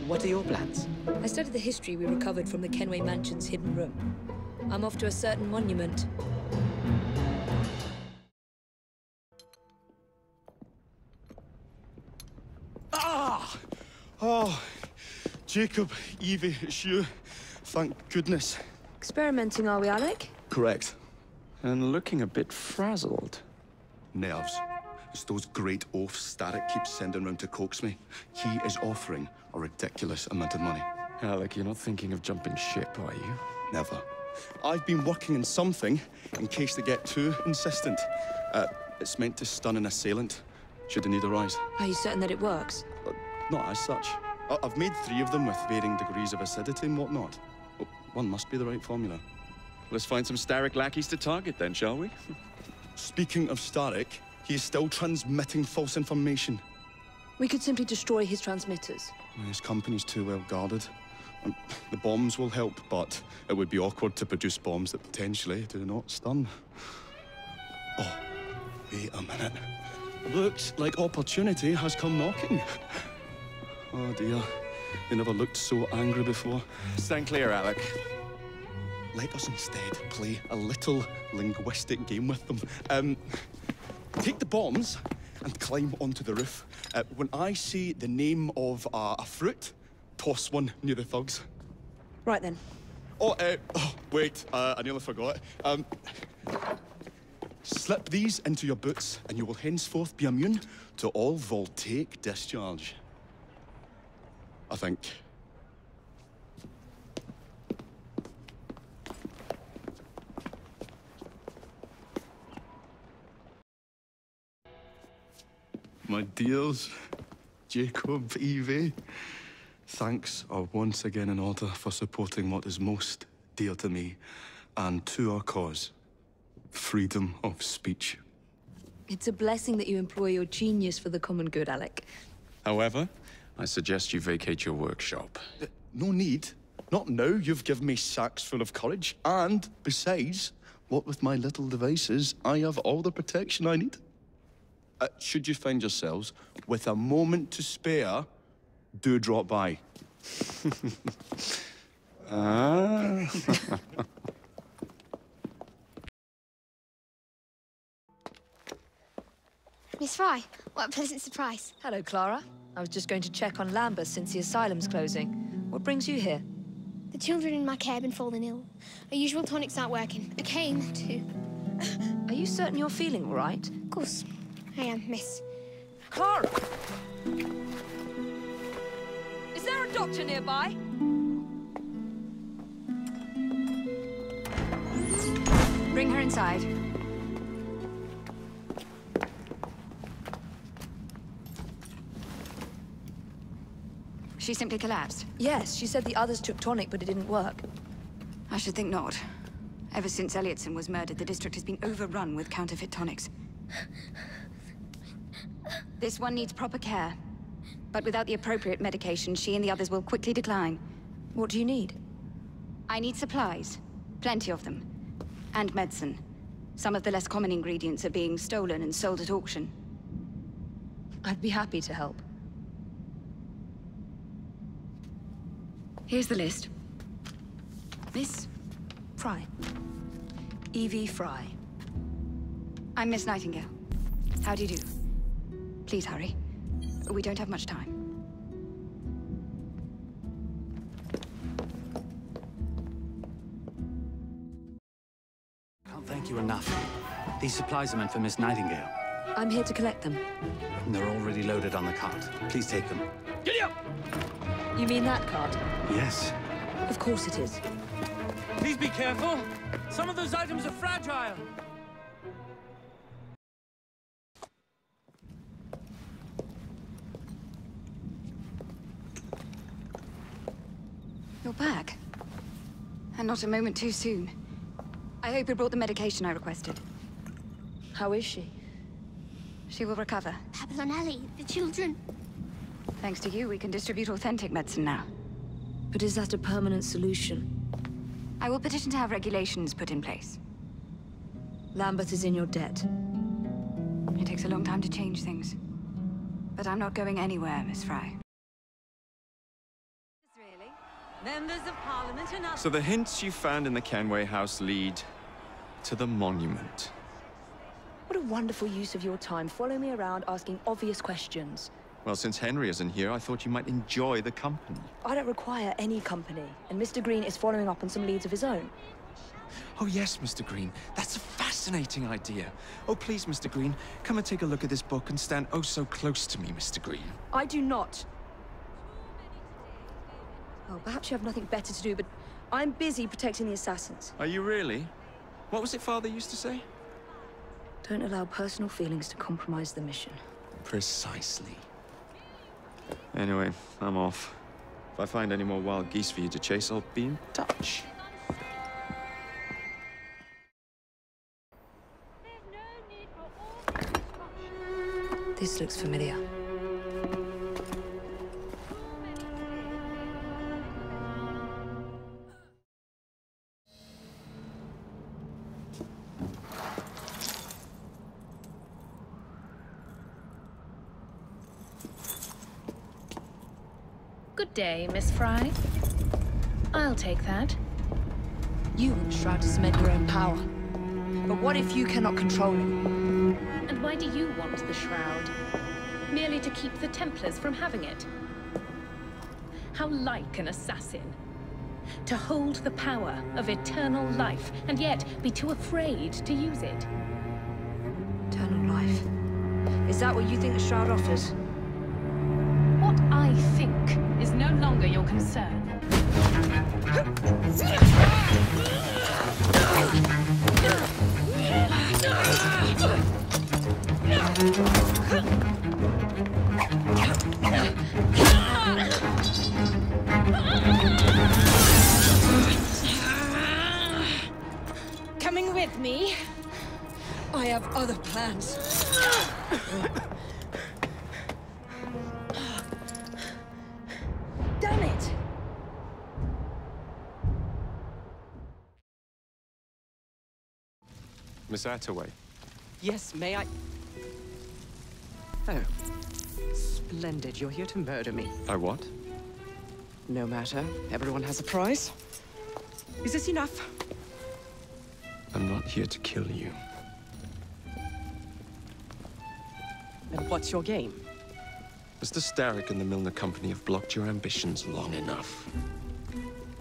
what are your plans? I studied the history we recovered from the Kenway Mansion's hidden room. I'm off to a certain monument. Ah! Oh, Jacob, Evie, it's you. Thank goodness. Experimenting, are we, Alec? Correct. And looking a bit frazzled. Nerves. It's those great oafs Starrick keeps sending round to coax me. He is offering a ridiculous amount of money. Alec, you're not thinking of jumping ship, are you? Never. I've been working on something in case they get too insistent. It's meant to stun an assailant, should the need arise. Are you certain that it works? not as such. I've made 3 of them with varying degrees of acidity and whatnot. Oh, one must be the right formula. Let's find some Starrick lackeys to target then, shall we? Speaking of Starrick, he is still transmitting false information. We could simply destroy his transmitters. His company's too well guarded. The bombs will help, but it would be awkward to produce bombs that potentially do not stun. Oh, wait a minute. Looks like opportunity has come knocking. Oh dear, they never looked so angry before. Stand clear, Alec. Let us instead play a little linguistic game with them. Take the bombs and climb onto the roof. When I say the name of a fruit, toss one near the thugs. Right then. Oh, wait, I nearly forgot. Slip these into your boots, and you will henceforth be immune to all voltaic discharge. I think. My dears, Jacob, Evie, thanks are once again in order for supporting what is most dear to me and to our cause, freedom of speech. It's a blessing that you employ your genius for the common good, Alec. However, I suggest you vacate your workshop. No need. Not now. You've given me sacks full of courage. And besides, what with my little devices, I have all the protection I need. Should you find yourselves with a moment to spare, do drop by. Miss Fry, what a pleasant surprise. Hello, Clara. I was just going to check on Lambeth since the asylum's closing. What brings you here? The children in my care have been falling ill. Our usual tonics aren't working. I came to... Are you certain you're feeling all right? Of course. I am, miss. Clara! Is there a doctor nearby? Bring her inside. She simply collapsed? Yes, she said the others took tonic, but it didn't work. I should think not. Ever since E.L.遊戏was murdered, the district has been overrun with counterfeit tonics. This one needs proper care. But without the appropriate medication, she and the others will quickly decline. What do you need? I need supplies. Plenty of them. And medicine. Some of the less common ingredients are being stolen and sold at auction. I'd be happy to help. Here's the list. Miss? Fry. E.V. Fry. I'm Miss Nightingale. How do you do? Please hurry. We don't have much time. Can't thank you enough. These supplies are meant for Miss Nightingale. I'm here to collect them. They're already loaded on the cart. Please take them. Giddy up! You mean that cart? Yes. Of course it is. Please be careful. Some of those items are fragile. You're back. And not a moment too soon. I hope you brought the medication I requested. How is she? She will recover. Pablo and Ellie, the children. Thanks to you, we can distribute authentic medicine now. But is that a permanent solution? I will petition to have regulations put in place. Lambeth is in your debt. It takes a long time to change things. But I'm not going anywhere, Miss Fry. Members of Parliament and others. So the hints you found in the Kenway house lead to the monument. What a wonderful use of your time. Follow me around asking obvious questions. Well, since Henry isn't here, I thought you might enjoy the company. I don't require any company, and Mr. Green is following up on some leads of his own. Oh yes, Mr. Green. That's a fascinating idea. Oh please, Mr. Green, come and take a look at this book and stand oh so close to me, Mr. Green. I do not. Well, perhaps you have nothing better to do, but I'm busy protecting the assassins. Are you really? What was it Father used to say? Don't allow personal feelings to compromise the mission. Precisely. Anyway, I'm off. If I find any more wild geese for you to chase, I'll be in touch. This looks familiar. Good day, Miss Fry. I'll take that. You want Shroud to cement your own power. But what if you cannot control it? And why do you want the Shroud? Merely to keep the Templars from having it? How like an assassin. To hold the power of eternal life, and yet be too afraid to use it. Eternal life. Is that what you think the Shroud offers? What I think is no longer your concern. Coming with me? I have other plans. Damn it! Miss Attaway. Yes, may I? Oh. Splendid. You're here to murder me. I what? No matter. Everyone has a price. Is this enough? I'm not here to kill you. And what's your game? Mr. Starrick and the Milner Company have blocked your ambitions long enough.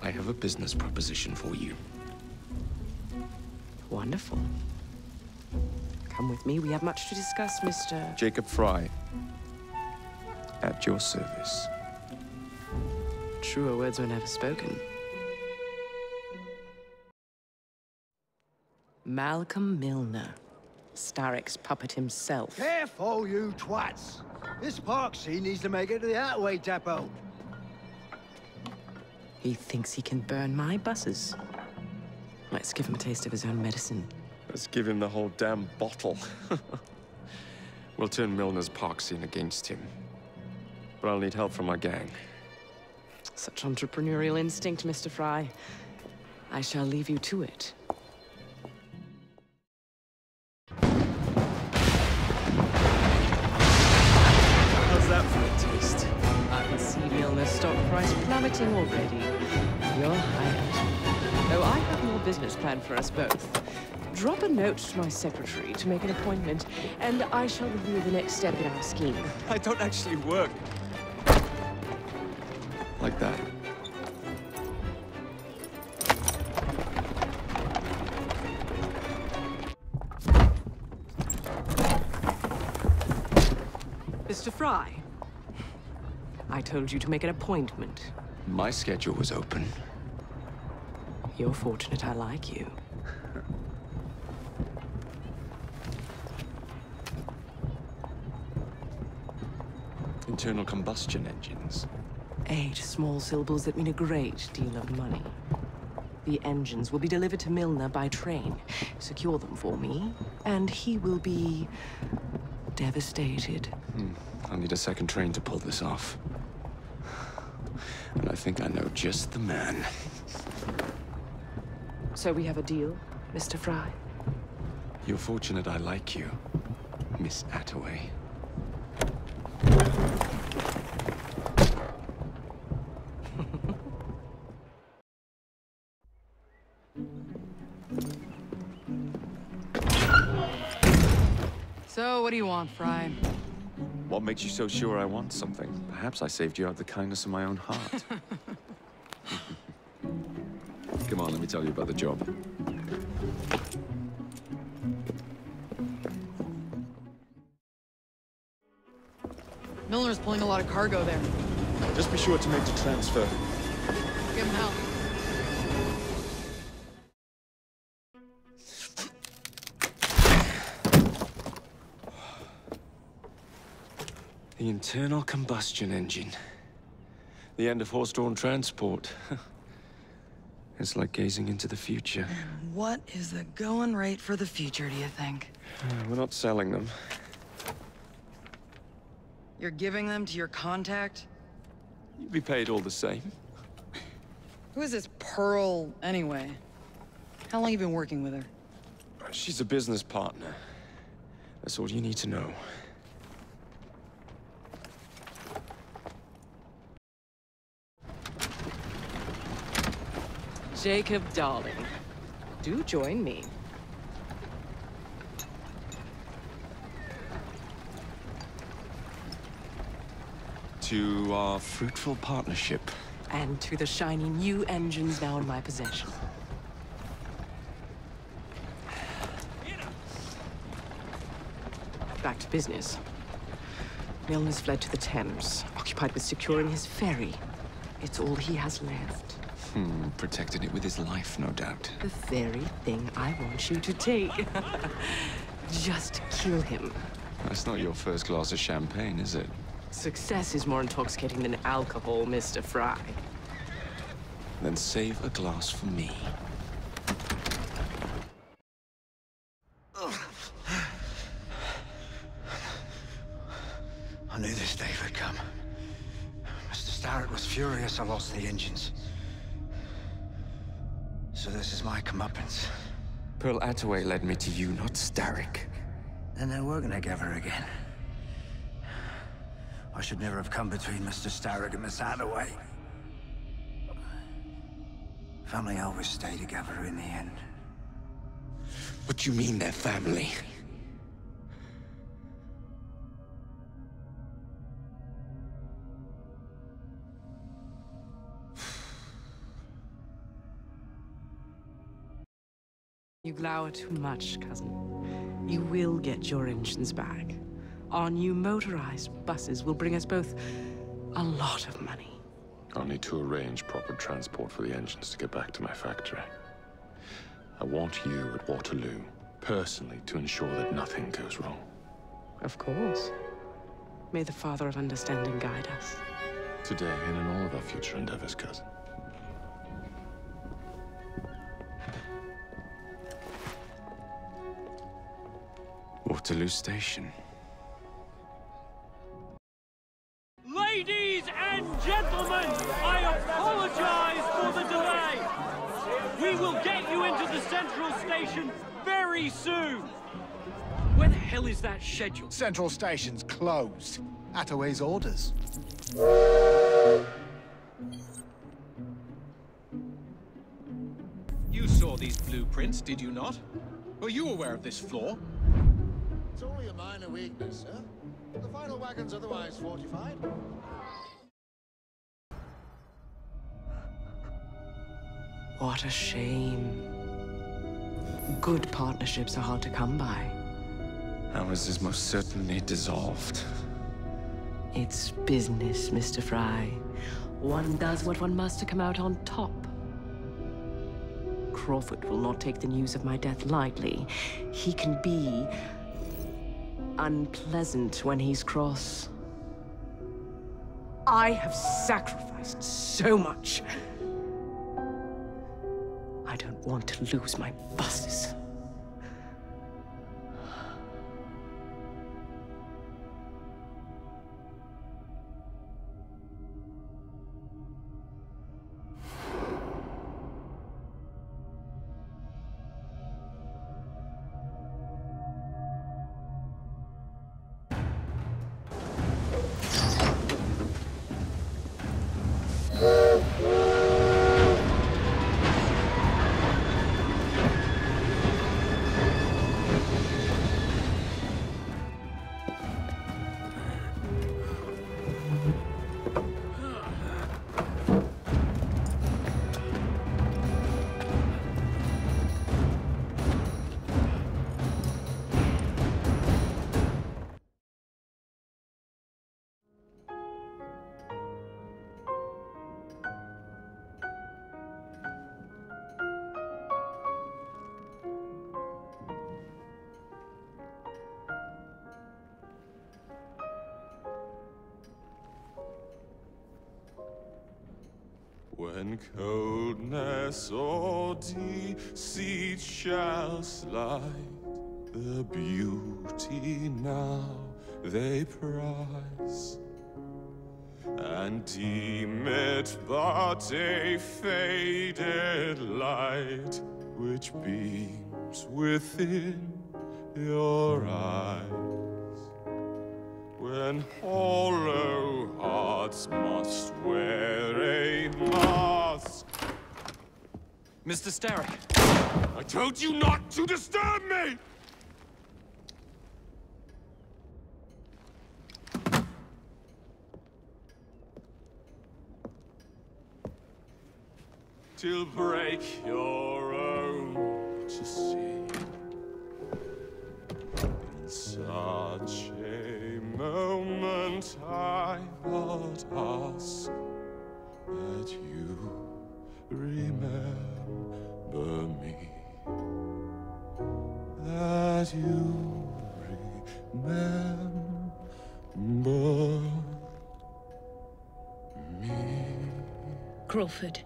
I have a business proposition for you. Wonderful. Come with me. We have much to discuss, Mr. Jacob Fry. At your service. Truer words were never spoken. Malcolm Milner. Starrick's puppet himself. Careful, you twats! This Parksy needs to make it to the Attaway depot. He thinks he can burn my buses. Let's give him a taste of his own medicine. Let's give him the whole damn bottle. We'll turn Milner's park scene against him. But I'll need help from our gang. Such entrepreneurial instinct, Mr. Fry. I shall leave you to it. How's that for a taste? I can see Milner's stock price plummeting already. You're hired. Though I have more business planned for us both. Drop a note to my secretary to make an appointment, and I shall review the next step in our scheme. I don't actually work. Like that. Mr. Fry, I told you to make an appointment. My schedule was open. You're fortunate I like you. Internal combustion engines. 8 small syllables that mean a great deal of money. The engines will be delivered to Milner by train. Secure them for me, and he will be devastated. I'll need a second train to pull this off. And I think I know just the man. So we have a deal, Mr. Fry? You're fortunate I like you, Miss Attaway. So, what do you want, Fry? What makes you so sure I want something? Perhaps I saved you out of the kindness of my own heart. Come on, let me tell you about the job. Milner's pulling a lot of cargo there. Just be sure to make the transfer. Give him help. The internal combustion engine. The end of horse-drawn transport. It's like gazing into the future. What is the going rate for the future, do you think? We're not selling them. You're giving them to your contact? You'd be paid all the same. Who is this Pearl, anyway? How long have you been working with her? She's a business partner. That's all you need to know. Jacob, darling, do join me. To our fruitful partnership. And to the shiny new engines now in my possession. Back to business. Milner's fled to the Thames, occupied with securing his ferry. It's all he has left. Protected it with his life, no doubt. The very thing I want you to take. Just kill him. That's not your first glass of champagne, is it? Success is more intoxicating than alcohol, Mr. Fry. Then save a glass for me. I knew this day would come. Mr. Starrick was furious I lost the engines. So this is my comeuppance. Pearl Attaway led me to you, not Starrick. Then they're working together again. I should never have come between Mr. Starrick and Miss Attaway. Family always stay together in the end. What do you mean they're family? You glower too much, cousin. You will get your engines back. Our new motorized buses will bring us both a lot of money. I'll need to arrange proper transport for the engines to get back to my factory. I want you at Waterloo, personally, to ensure that nothing goes wrong. Of course. May the Father of Understanding guide us. Today and in all of our future endeavors, cousin. Waterloo Station. Ladies and gentlemen, I apologize for the delay. We will get you into the Central Station very soon. Where the hell is that schedule? Central Station's closed. Attaway's orders. You saw these blueprints, did you not? Were you aware of this flaw? It's only a minor weakness, sir. The final wagon's otherwise fortified. What a shame. Good partnerships are hard to come by. Ours is most certainly dissolved. It's business, Mr. Fry. One does what one must to come out on top. Crawford will not take the news of my death lightly. He can be unpleasant when he's cross. I have sacrificed so much. I don't want to lose my buses. when coldness or deceit shall slide, the beauty now they prize, and deem it but a faded light which beams within your eyes. When hollow hearts must wear a mask. Mr. Starrick! I told you not to disturb me! Till break your own to see. In such a moment I but ask that you remember me. That you remember me. Crawford.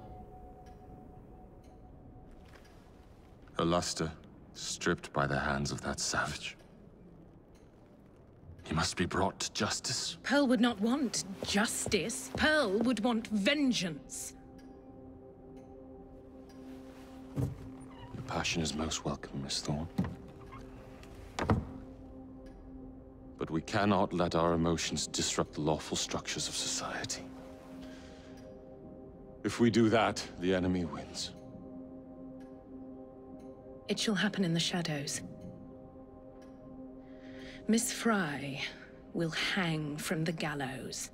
Her luster stripped by the hands of that savage. He must be brought to justice. Pearl would not want justice. Pearl would want vengeance. Your passion is most welcome, Miss Thorne. But we cannot let our emotions disrupt the lawful structures of society. If we do that, the enemy wins. It shall happen in the shadows. Miss Fry will hang from the gallows,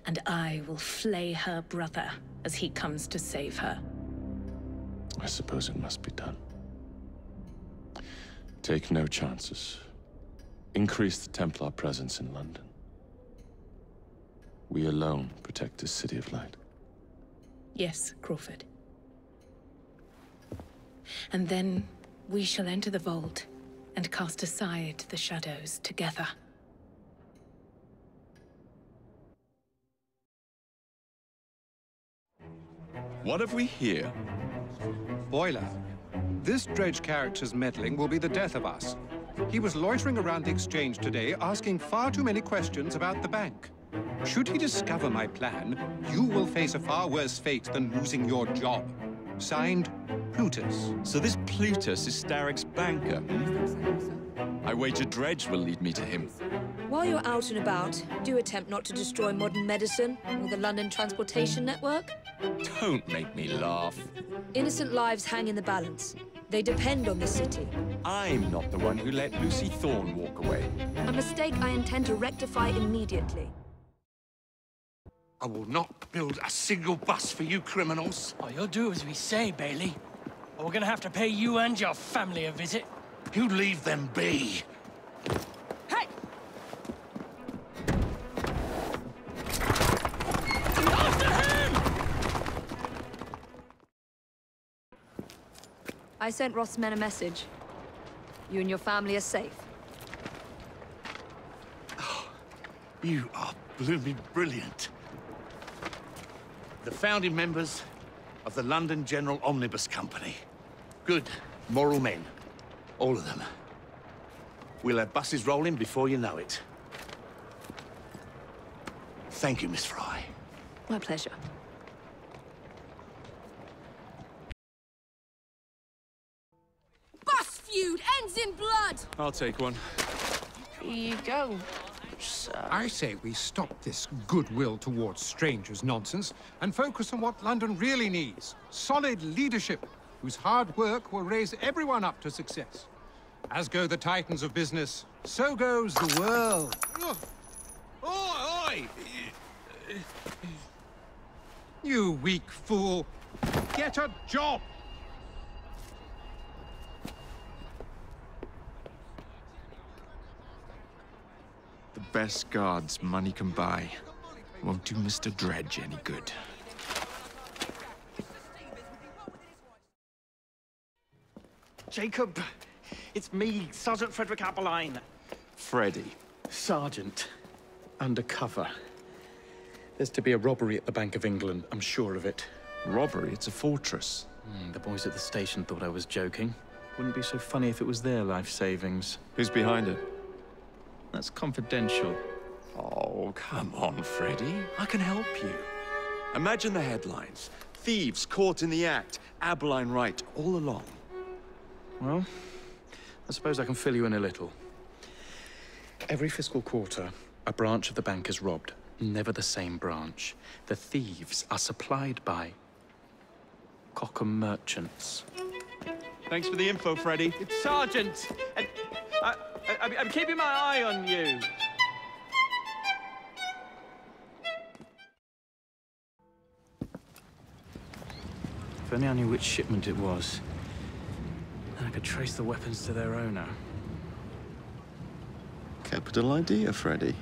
and I will flay her brother as he comes to save her. I suppose it must be done. Take no chances. Increase the Templar presence in London. We alone protect this city of light. Yes, Crawford. And then we shall enter the vault and cast aside the shadows together. What have we here? Boiler. This Dredge character's meddling will be the death of us. He was loitering around the exchange today, asking far too many questions about the bank. Should he discover my plan, you will face a far worse fate than losing your job. Signed, Plutus. So this Plutus is Starrick's banker, hmm? I wager Dredge will lead me to him. While you're out and about, do attempt not to destroy modern medicine or the London transportation network. Don't make me laugh. Innocent lives hang in the balance. They depend on the city. I'm not the one who let Lucy Thorne walk away. A mistake I intend to rectify immediately. I will not build a single bus for you criminals. Oh, you'll do as we say, Bailey. Or we're gonna have to pay you and your family a visit. You leave them be. Hey! I sent Roth's men a message. You and your family are safe. Oh, you are blooming brilliant. The founding members of the London General Omnibus Company. Good, moral men. All of them. We'll have buses rolling before you know it. Thank you, Miss Fry. My pleasure. Bus feud ends in blood! I'll take one. Here you go, sir. I say we stop this goodwill towards strangers nonsense and focus on what London really needs. Solid leadership, whose hard work will raise everyone up to success. As go the titans of business, so goes the world. Oi! You weak fool. Get a job! The best guards money can buy won't do Mr. Dredge any good. Jacob, it's me, Sergeant Frederick Appeline. Freddy. Sergeant. Undercover. There's to be a robbery at the Bank of England, I'm sure of it. Robbery, it's a fortress. The boys at the station thought I was joking. Wouldn't be so funny if it was their life savings. Who's behind it? That's confidential. Oh, come on, Freddy. I can help you. Imagine the headlines. Thieves caught in the act. Aberline right, all along. Well, I suppose I can fill you in a little. Every fiscal quarter, a branch of the bank is robbed. Never the same branch. The thieves are supplied by Cockham merchants. Thanks for the info, Freddy. It's Sergeant, and I'm keeping my eye on you. If only I knew which shipment it was, then I could trace the weapons to their owner. Capital idea, Freddy.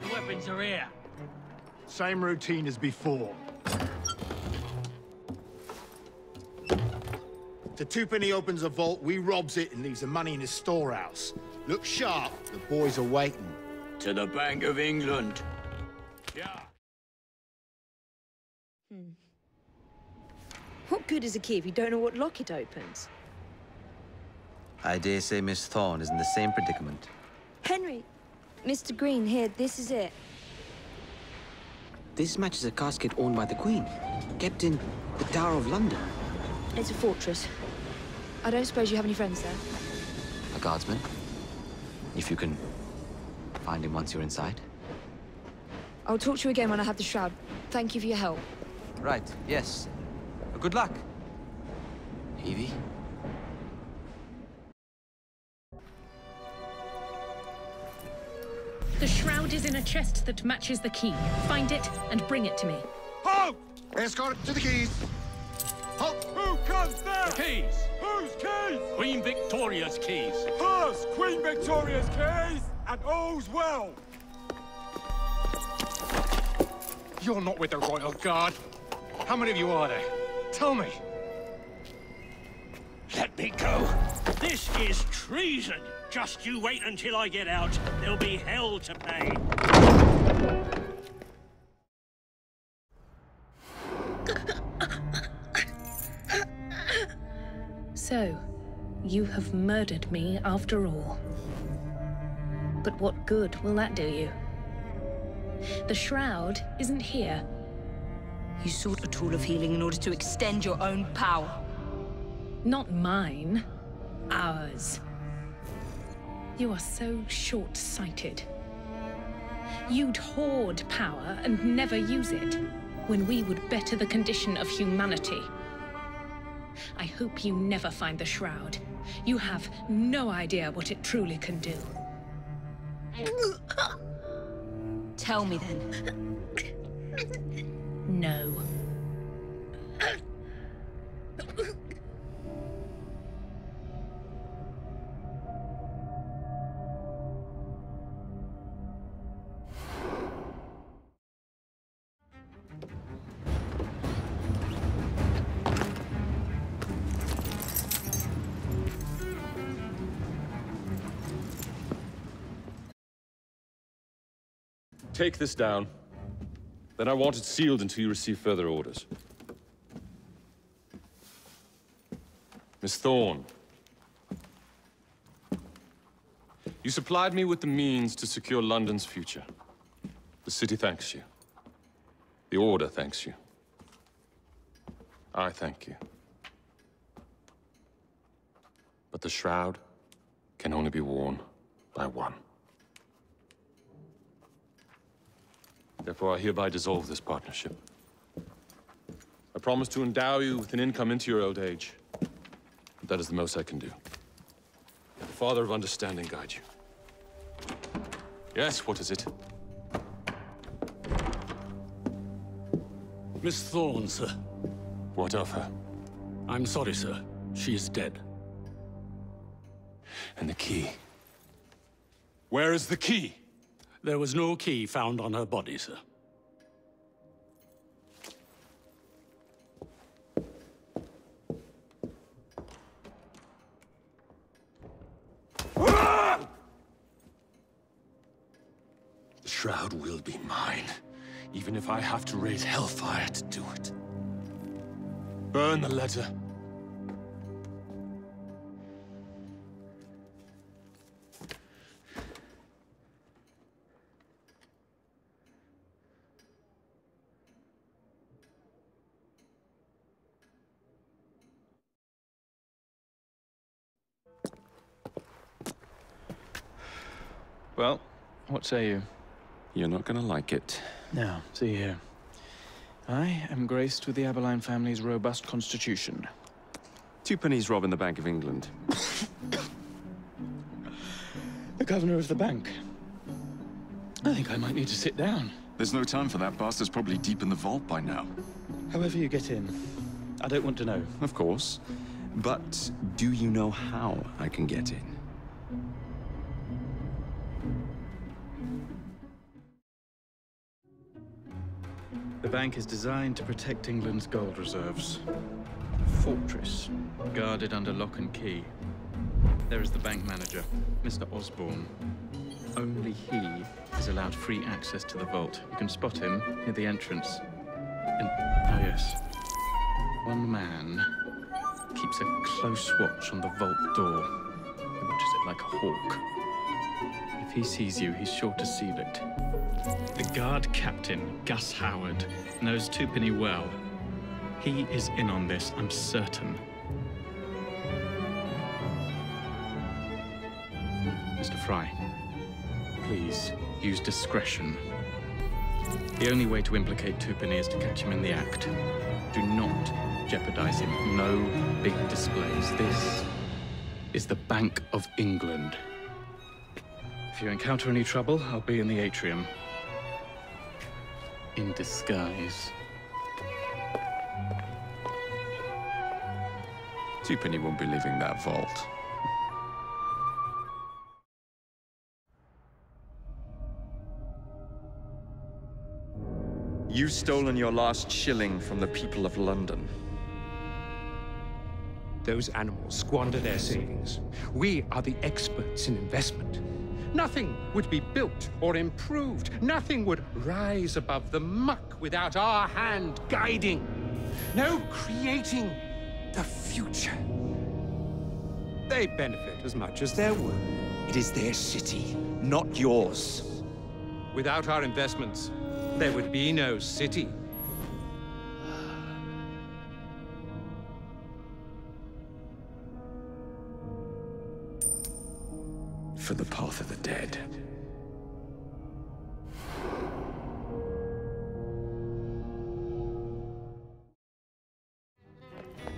The weapons are here. Same routine as before. The twopenny opens a vault, we robs it and leaves the money in his storehouse. Look sharp, the boys are waiting. To the Bank of England. Yeah. What good is a key if you don't know what lock it opens? I dare say Miss Thorne is in the same predicament. Henry! Mr. Green, here, this is it. This matches a casket owned by the Queen, kept in the Tower of London. It's a fortress. I don't suppose you have any friends there? A guardsman? If you can find him once you're inside. I'll talk to you again when I have the shroud. Thank you for your help. Right, yes. Good luck. Evie? The shroud is in a chest that matches the key. Find it and bring it to me. Halt! Escort to the keys. Halt! Who comes there? The keys. Whose keys? Queen Victoria's keys. Hers! Queen Victoria's keys! And all's well. You're not with the Royal Guard. How many of you are there? Tell me. Let me go. This is treason. Just you wait until I get out. There'll be hell to pay. So, you have murdered me after all. But what good will that do you? The shroud isn't here. You sought a tool of healing in order to extend your own power. Not mine. Ours. You are so short-sighted. You'd hoard power and never use it, when we would better the condition of humanity. I hope you never find the shroud. You have no idea what it truly can do. Tell me then. No. Take this down. Then I want it sealed until you receive further orders. Miss Thorne. You supplied me with the means to secure London's future. The city thanks you. The Order thanks you. I thank you. But the shroud can only be worn by one. Therefore, I hereby dissolve this partnership. I promise to endow you with an income into your old age. But that is the most I can do. The Father of Understanding guide you. Yes, what is it? Miss Thorne, sir. What of her? I'm sorry, sir. She is dead. And the key? Where is the key? There was no key found on her body, sir. The shroud will be mine. even if I have to raise hellfire to do it. Burn the letter. Well, what say you? You're not gonna like it. Now, see here. I am graced with the Aberline family's robust constitution. 2 pennies robbing the Bank of England. The governor of the bank. I think I might need to sit down. There's no time for that. Bastard's probably deep in the vault by now. However you get in, I don't want to know. Of course. But do you know how I can get in? The bank is designed to protect England's gold reserves. A fortress, guarded under lock and key. There is the bank manager, Mr. Osborne. Only he is allowed free access to the vault. You can spot him near the entrance. And, oh yes, one man keeps a close watch on the vault door. He watches it like a hawk. If he sees you, he's sure to seal it. The guard captain, Gus Howard, knows Twopenny well. He is in on this, I'm certain. Mr. Fry, please use discretion. The only way to implicate Twopenny is to catch him in the act. Do not jeopardize him. No big displays. This is the Bank of England. If you encounter any trouble, I'll be in the atrium. In disguise. Twopenny won't be leaving that vault. You've stolen your last shilling from the people of London. Those animals squander their savings. We are the experts in investment. Nothing would be built or improved. Nothing would rise above the muck without our hand guiding. No creating the future. They benefit as much as their work. It is their city, not yours. Without our investments, there would be no city. For the path of the dead.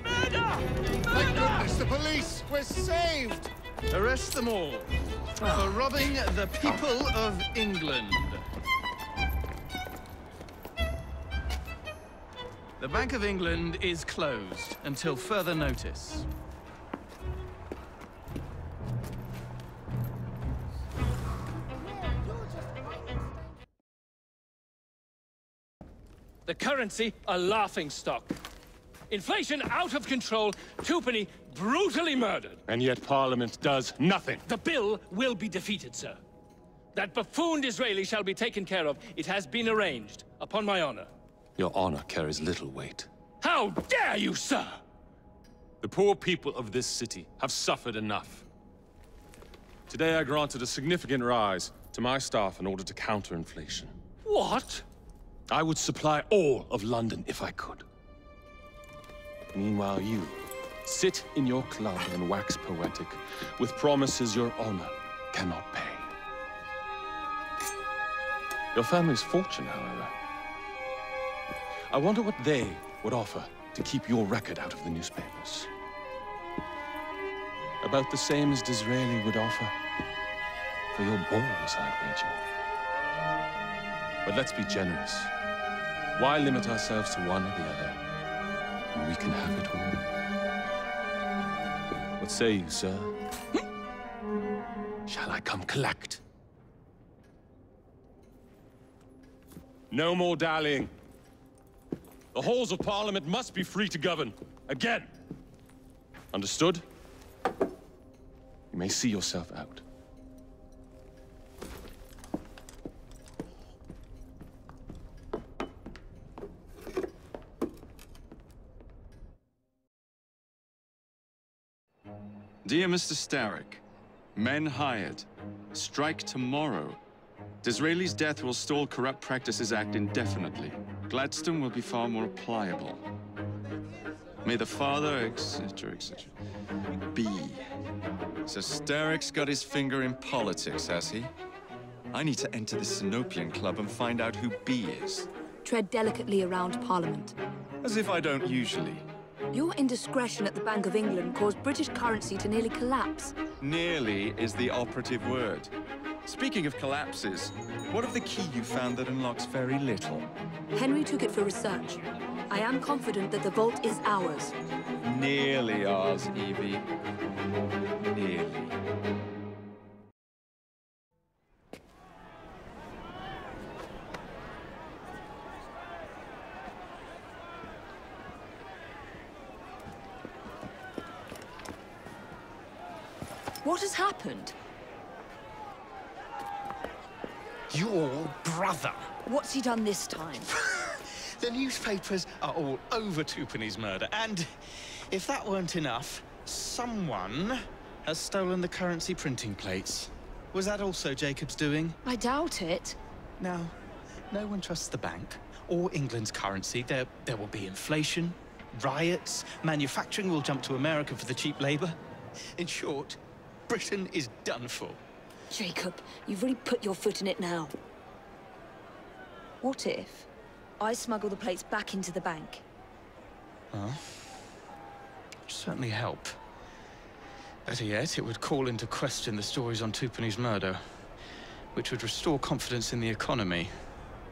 Thank goodness, the police! We're saved! Arrest them all for robbing the people of England. The Bank of England is closed until further notice. The currency a laughingstock. Inflation out of control, Twopenny brutally murdered. And yet Parliament does nothing. The bill will be defeated, sir. That buffoon Disraeli shall be taken care of. It has been arranged, upon my honor. Your honor carries little weight. How dare you, sir! The poor people of this city have suffered enough. Today I granted a significant rise to my staff in order to counter inflation. What? I would supply all of London if I could. Meanwhile, you sit in your club and wax poetic with promises your honor cannot pay. Your family's fortune, however. I wonder what they would offer to keep your record out of the newspapers. About the same as Disraeli would offer for your balls, I'd wager. But let's be generous. Why limit ourselves to one or the other when we can have it all? What say you, sir? Shall I come collect? No more dallying. The halls of Parliament must be free to govern. Again. Understood? You may see yourself out. Dear Mr. Starrick, men hired. Strike tomorrow. Disraeli's death will stall Corrupt Practices Act indefinitely. Gladstone will be far more pliable. May the father, etc., etc. B. So Starrick's got his finger in politics, has he? I need to enter the Sinopian Club and find out who B is. Tread delicately around Parliament. As if I don't usually. Your indiscretion at the Bank of England caused British currency to nearly collapse. Nearly is the operative word. Speaking of collapses, what of the key you found that unlocks very little? Henry took it for research. I am confident that the vault is ours. Nearly ours, Evie. Nearly. What has happened? Your brother. What's he done this time? The newspapers are all over Twopenny's murder, and if that weren't enough, someone has stolen the currency printing plates. Was that also Jacob's doing? I doubt it. Now, no one trusts the bank or England's currency. There will be inflation, riots, manufacturing will jump to America for the cheap labor. In short, Britain is done for. Jacob, you've really put your foot in it now. What if I smuggle the plates back into the bank? Well, it'd certainly help. Better yet, it would call into question the stories on Twopenny's murder, which would restore confidence in the economy.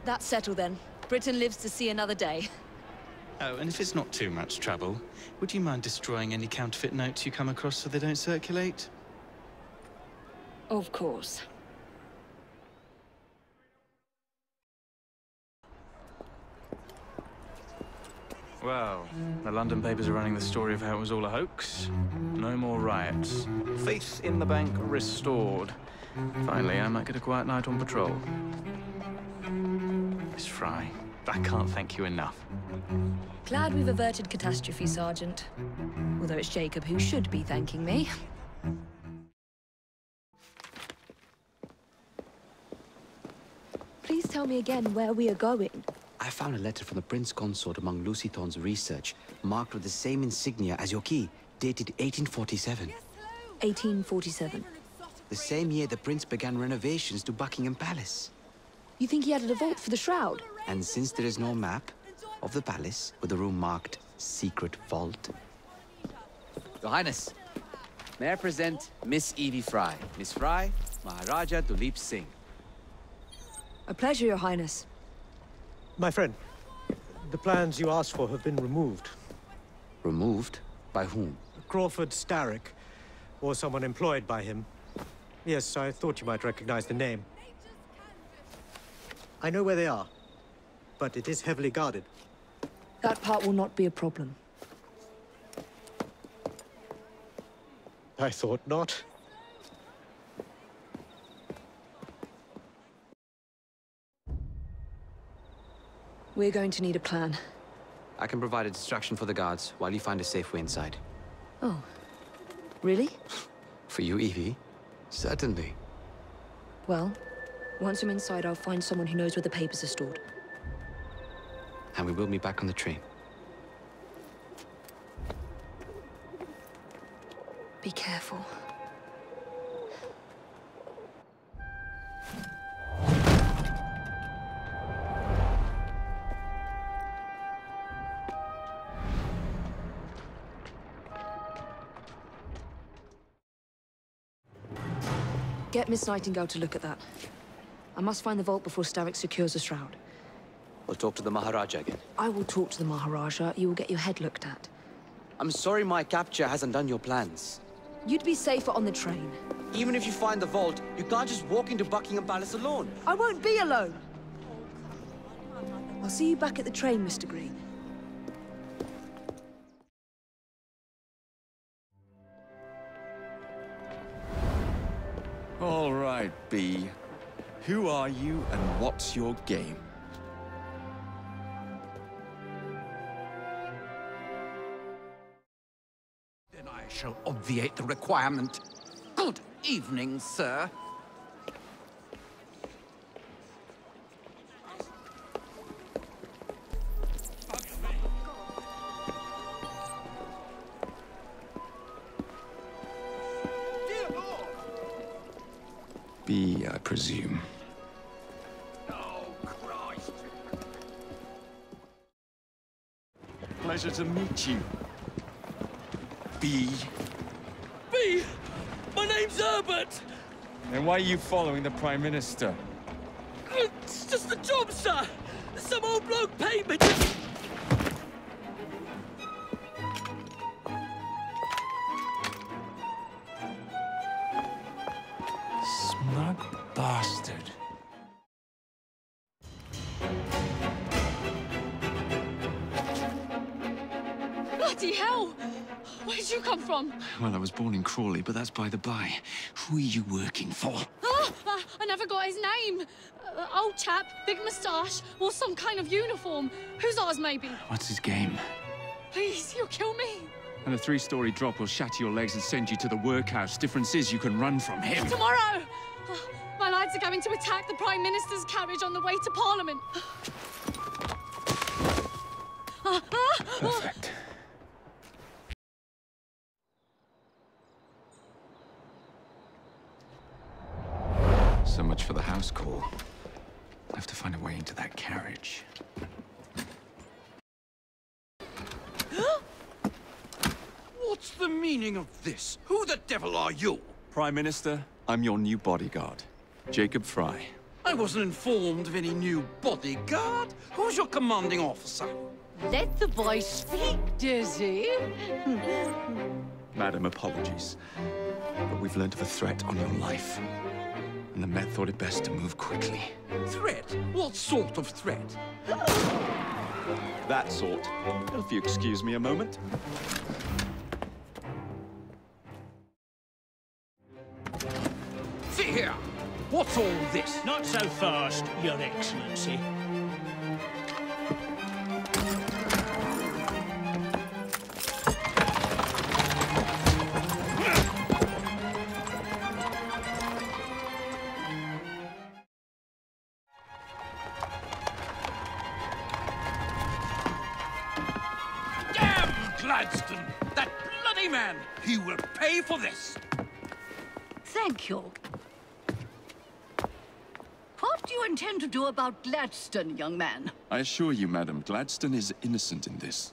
That's settled then. Britain lives to see another day. Oh, and if it's not too much trouble, would you mind destroying any counterfeit notes you come across so they don't circulate? Of course. Well, the London papers are running the story of how it was all a hoax. No more riots. Faith in the bank restored. Finally, I might get a quiet night on patrol. Miss Fry, I can't thank you enough. Glad we've averted catastrophe, Sergeant. Although it's Jacob who should be thanking me. Please tell me again where we are going. I found a letter from the Prince Consort among Lucy Thorne's research, marked with the same insignia as your key, dated 1847. 1847. The same year the Prince began renovations to Buckingham Palace. You think he added a vault for the shroud? And since there is no map of the palace with the room marked Secret Vault... Your Highness, may I present Miss Evie Fry. Miss Fry, Maharaja Duleep Singh. A pleasure, Your Highness. My friend, the plans you asked for have been removed. Removed? By whom? Crawford Starrick, or someone employed by him. Yes, I thought you might recognize the name. I know where they are, but it is heavily guarded. That part will not be a problem. I thought not. We're going to need a plan. I can provide a distraction for the guards while you find a safe way inside. Oh. Really? For you, Evie? Certainly. Well, once I'm inside, I'll find someone who knows where the papers are stored. And we will meet back on the train. Be careful. Get Miss Nightingale to look at that. I must find the vault before Starrick secures the shroud. We'll talk to the Maharaja again. I will talk to the Maharaja. You will get your head looked at. I'm sorry my capture hasn't done your plans. You'd be safer on the train. Even if you find the vault, you can't just walk into Buckingham Palace alone. I won't be alone! I'll see you back at the train, Mr. Green. All right, B. Who are you and what's your game? shall obviate the requirement. Good evening, sir. B, I presume. Pleasure to meet you. B. B! My name's Herbert! And why are you following the Prime Minister? It's just a job, sir! Some old bloke paid me to... Smug bastard. Bloody hell! Where'd you come from? Well, I was born in Crawley, but that's by the by. Who are you working for? I never got his name. Old chap, big moustache, wore some kind of uniform. Who's ours, maybe? What's his game? Please, you'll kill me. And a 3-story drop will shatter your legs and send you to the workhouse. Difference is you can run from him. Tomorrow! My lads are going to attack the Prime Minister's carriage on the way to Parliament. Perfect. So much for the house call. I have to find a way into that carriage. What's the meaning of this? Who the devil are you? Prime Minister, I'm your new bodyguard, Jacob Fry. I wasn't informed of any new bodyguard. Who's your commanding officer? Let the boy speak, Dizzy. Madam, apologies. But we've learned of a threat on your life. And the Met thought it best to move quickly. Threat? What sort of threat? That sort. If you excuse me a moment. See here! What's all this? Not so fast, Your Excellency. Gladstone! That bloody man! He will pay for this! Thank you. What do you intend to do about Gladstone, young man? I assure you, Madam, Gladstone is innocent in this.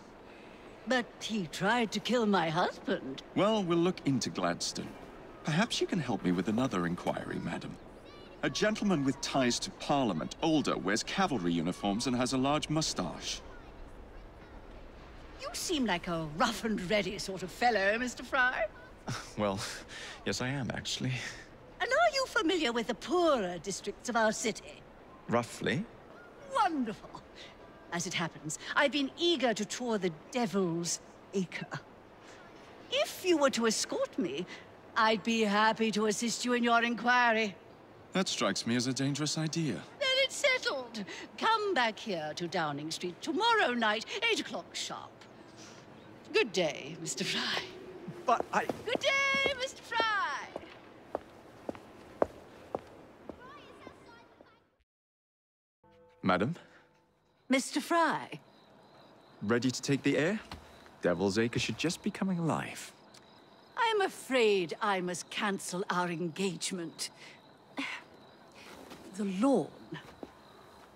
But he tried to kill my husband. Well, we'll look into Gladstone. Perhaps you can help me with another inquiry, Madam. A gentleman with ties to Parliament, older, wears cavalry uniforms and has a large moustache. You seem like a rough and ready sort of fellow, Mr. Fry. Well, yes I am, actually. And are you familiar with the poorer districts of our city? Roughly. Wonderful. As it happens, I've been eager to tour the Devil's Acre. If you were to escort me, I'd be happy to assist you in your inquiry. That strikes me as a dangerous idea. Then it's settled. Come back here to Downing Street tomorrow night, 8 o'clock sharp. Good day, Mr. Fry. But I... Good day, Mr. Fry! Madam? Mr. Fry? Ready to take the air? Devil's Acre should just be coming alive. I'm afraid I must cancel our engagement. The lawn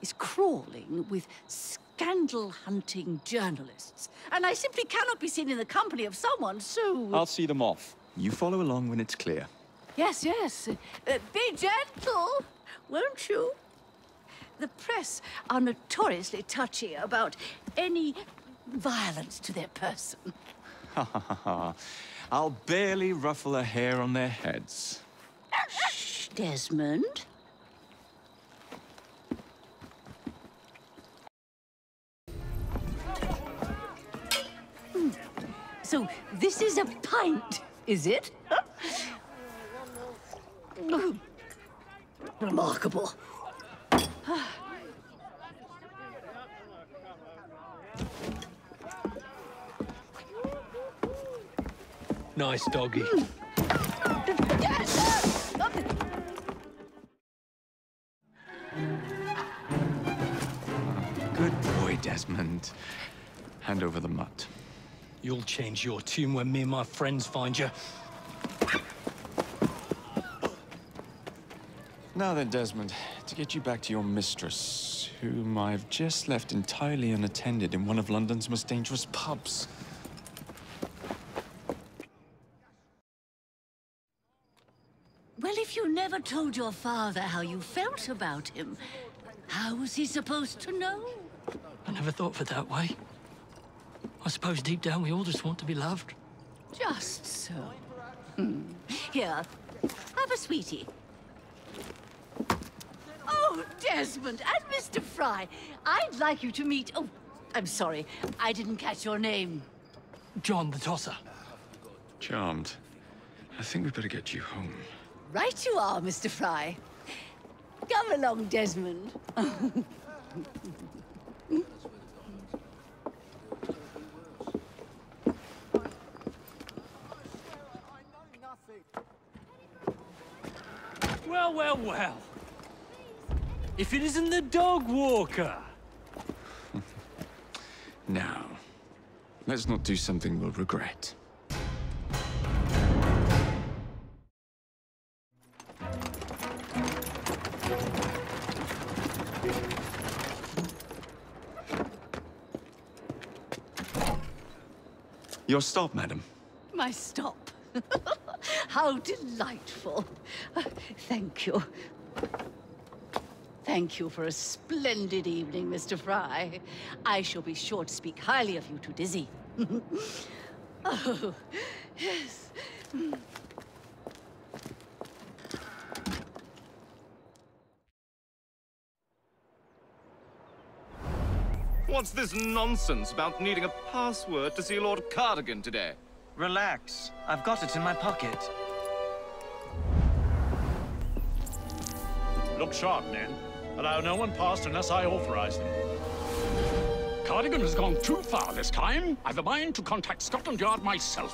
is crawling with scandal-hunting journalists, and I simply cannot be seen in the company of someone so... I'll see them off. You follow along when it's clear. Yes, yes. Be gentle, won't you? The press are notoriously touchy about any violence to their person. Ha ha ha ha. I'll barely ruffle a hair on their heads. Shh, Desmond. So, this is a pint, is it? Remarkable. Nice doggy. Good boy, Desmond. Hand over the mutt. You'll change your tune when me and my friends find you. Now then, Desmond, to get you back to your mistress, whom I've just left entirely unattended in one of London's most dangerous pubs. Well, if you never told your father how you felt about him, how was he supposed to know? I never thought of it that way. I suppose deep down we all just want to be loved. Just so. Here, have a sweetie. Oh, Desmond and Mr. Fry, I'd like you to meet... Oh, I'm sorry, I didn't catch your name. John the Tosser. Charmed. I think we better get you home. Right you are, Mr. Fry. Come along, Desmond. Well, well, well. If it isn't the dog walker. Now, let's not do something we'll regret. Your stop, madam. My stop. How delightful. Thank you. Thank you for a splendid evening, Mr. Fry. I shall be sure to speak highly of you to Dizzy. Oh, yes. What's this nonsense about needing a password to see Lord Cardigan today? Relax. I've got it in my pocket. Look sharp, men. Allow no one past unless I authorize them. Cardigan has gone too far this time. I've a mind to contact Scotland Yard myself.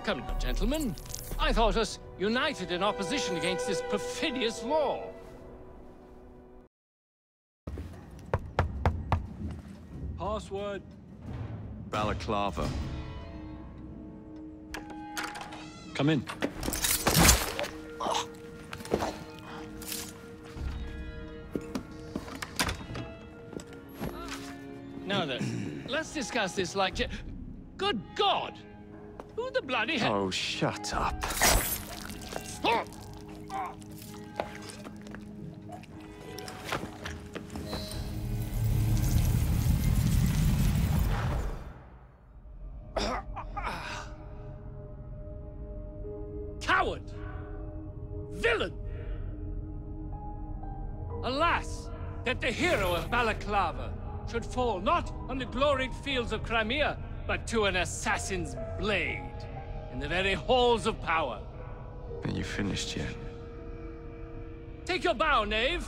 Come now, gentlemen. I thought us united in opposition against this perfidious law. Password. Balaclava. Come in. Now then, let's discuss this like... Good God! Who the bloody hell... Oh, shut up. Coward! Villain! Alas, that the hero of Balaclava should fall not on the gloried fields of Crimea, but to an assassin's blade in the very halls of power. Are you finished yet? Take your bow, knave,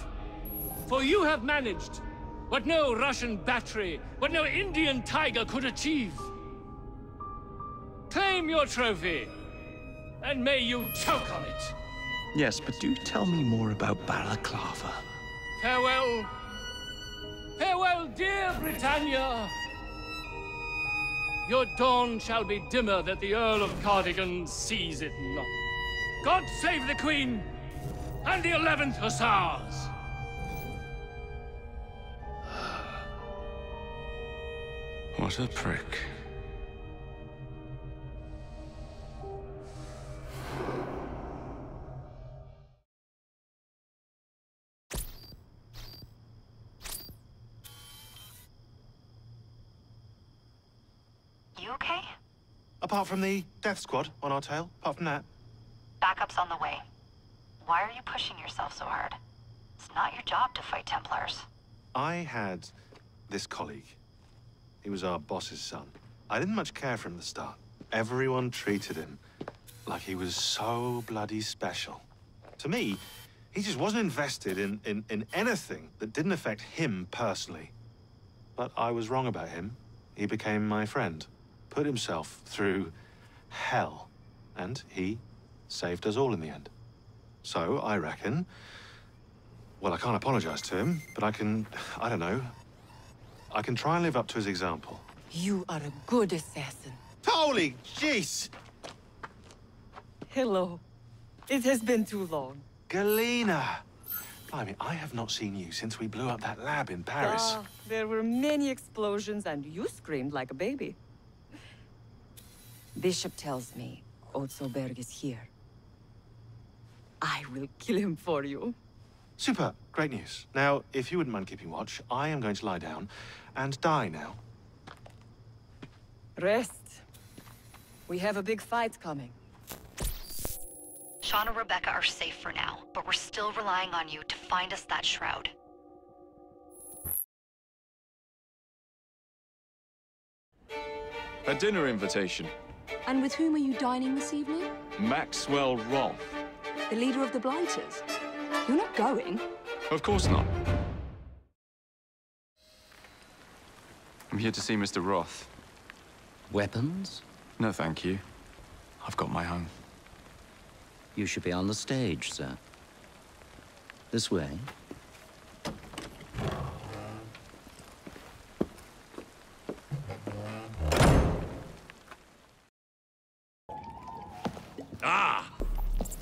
for you have managed what no Russian battery, what no Indian tiger could achieve. Claim your trophy, and may you choke on it. Yes, but do tell me more about Balaclava. Farewell. Farewell, dear Britannia. Your dawn shall be dimmer that the Earl of Cardigan sees it not. God save the Queen and the 11th Hussars. What a prick. You okay? Apart from the death squad on our tail, apart from that. Backup's on the way. Why are you pushing yourself so hard? It's not your job to fight Templars. I had this colleague. He was our boss's son. I didn't much care for him at the start. Everyone treated him like he was so bloody special. To me, he just wasn't invested in anything that didn't affect him personally. But I was wrong about him. He became my friend. Put himself through hell. And he saved us all in the end. So, I reckon... Well, I can't apologize to him, but I don't know. I can try and live up to his example. You are a good assassin. Holy jeez! Hello. It has been too long. Galena! Blimey, I have not seen you since we blew up that lab in Paris. There were many explosions and you screamed like a baby. Bishop tells me Otzoberg is here. I will kill him for you. Super. Great news. Now, if you wouldn't mind keeping watch, I am going to lie down and die now. Rest. We have a big fight coming. Sean and Rebecca are safe for now, but we're still relying on you to find us that shroud. A dinner invitation. And with whom are you dining this evening? Maxwell Roth. The leader of the Blighters. You're not going? Of course not. I'm here to see Mr. Roth. Weapons? No, thank you. I've got my own. You should be on the stage, sir. This way. Ah!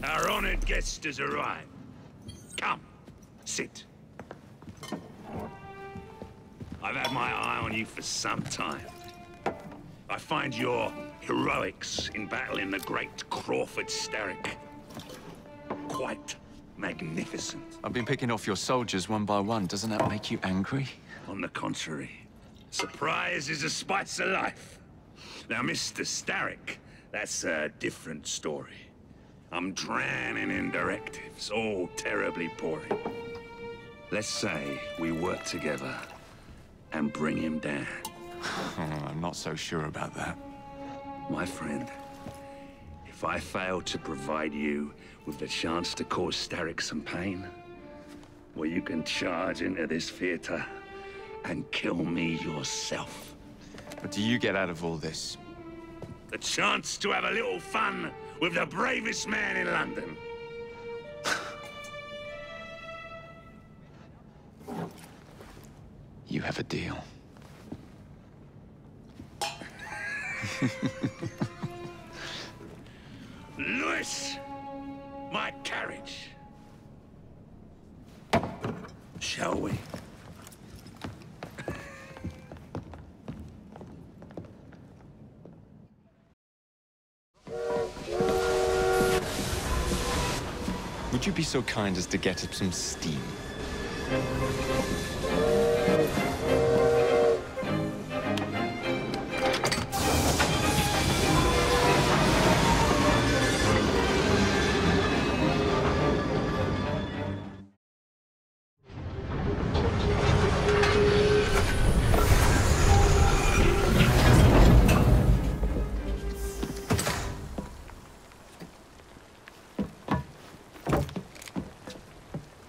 Our honored guest has arrived. Come, sit. I've had my eye on you for some time. I find your heroics in battling the great Crawford Starrick quite magnificent. I've been picking off your soldiers one by one. Doesn't that make you angry? On the contrary, surprise is a spice of life. Now, Mr. Starrick, that's a different story. I'm drowning in directives, all terribly boring. Let's say we work together and bring him down. I'm not so sure about that. My friend, if I fail to provide you with the chance to cause Starrick some pain, well, you can charge into this theater and kill me yourself. What do you get out of all this? The chance to have a little fun with the bravest man in London. You have a deal. Lewis, my carriage. Shall we? Would you be so kind as to get up some steam?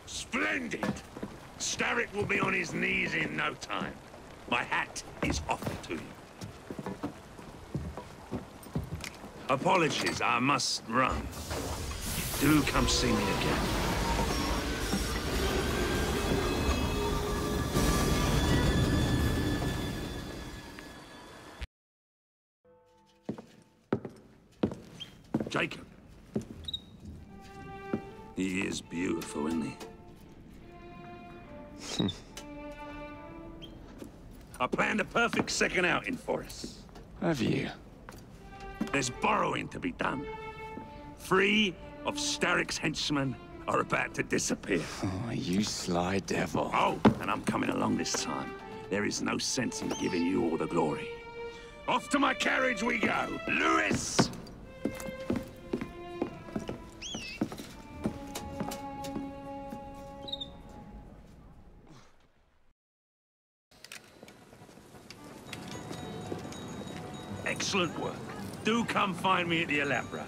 Splendid! Starrick will be on his knees in no time. My hat is offered to you. Apologies, I must run. Do come see me again. Jacob. He is beautiful, isn't he? I planned a perfect second outing for us. Have you? There's borrowing to be done. 3 of Starrick's henchmen are about to disappear. Oh, you sly devil. Oh, and I'm coming along this time. There is no sense in giving you all the glory. Off to my carriage we go. Lewis! Excellent work. Do come find me at the Alhambra.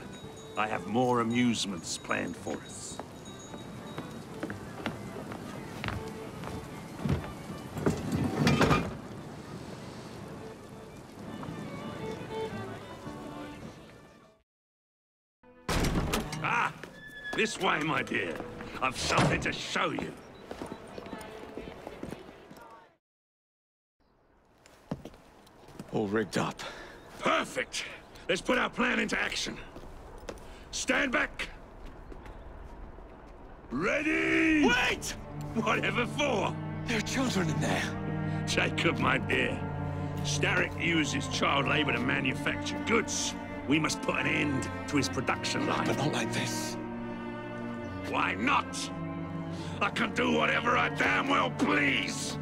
I have more amusements planned for us. This way, my dear. I've something to show you. All rigged up. Perfect. Let's put our plan into action. Stand back. Ready? Wait! Whatever for? There are children in there. Jacob, my dear. Starrick uses child labor to manufacture goods. We must put an end to his production line. But not like this. Why not? I can do whatever I damn well please.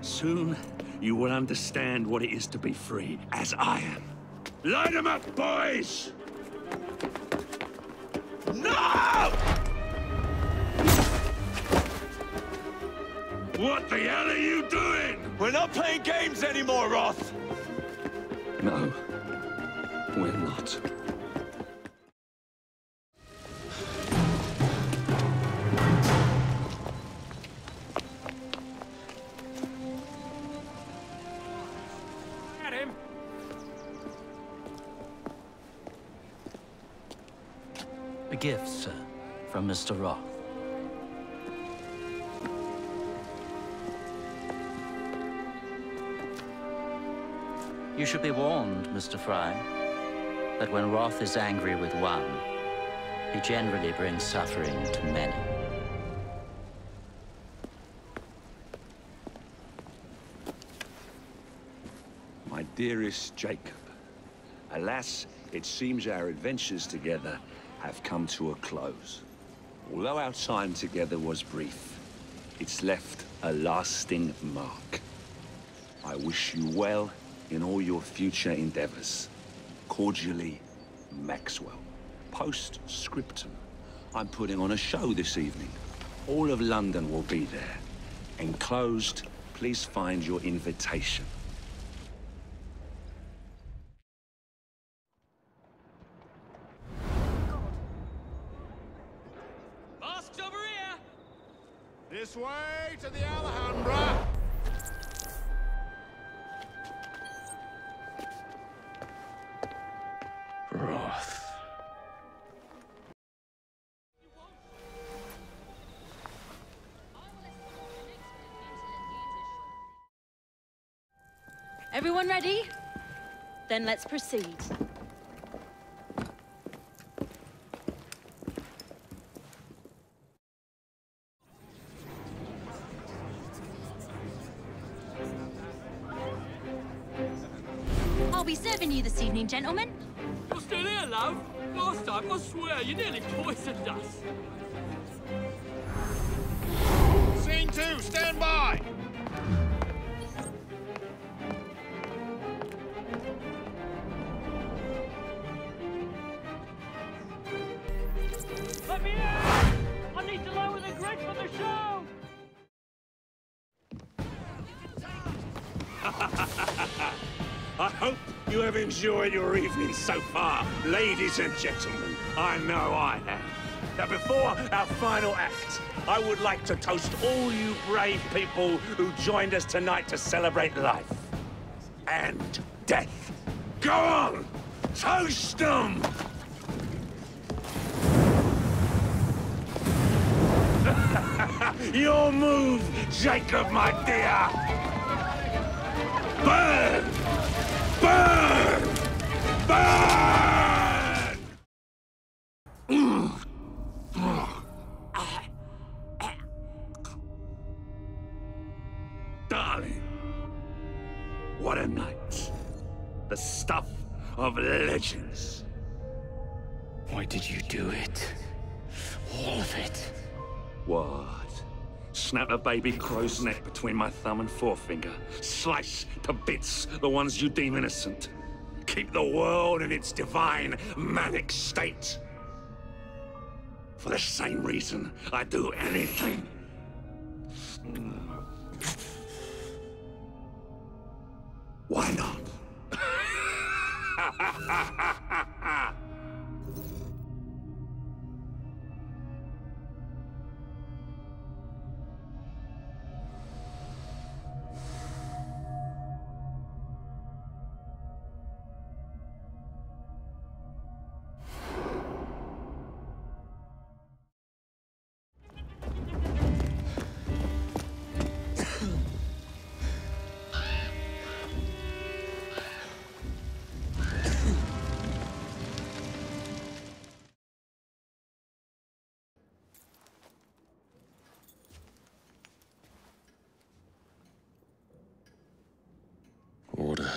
Soon, you will understand what it is to be free, as I am. Light 'em up, boys! No! What the hell are you doing? We're not playing games anymore, Roth! No, we're not. At him! A gift, sir, from Mr. Roth. You should be warned, Mr. Fry, that when Roth is angry with one, he generally brings suffering to many. My dearest Jacob, alas, it seems our adventures together have come to a close. Although our time together was brief, it's left a lasting mark. I wish you well in all your future endeavors. Cordially, Maxwell. Post-scriptum. I'm putting on a show this evening. All of London will be there. Enclosed, please find your invitation. Masks over here! This way to the Alhambra! Roth. Everyone ready? Then let's proceed. I'll be serving you this evening, gentlemen. You're still here, love? Last time, I swear, you nearly poisoned us. Scene 2, stand by! Let me out! I need to lower the grid for the show! I hope you have enjoyed your evening so far, ladies and gentlemen. I know I have. Now, before our final act, I would like to toast all you brave people who joined us tonight to celebrate life and death. Go on! Toast them! Your move, Jacob, my dear! Burn! Burn! Burn! Darling, what a night. The stuff of legends. Why did you do it? All of it. What? Snap a baby crow's neck between my thumb and forefinger. Slice to bits the ones you deem innocent. Keep the world in its divine, manic state. For the same reason, I'd do anything. Why not?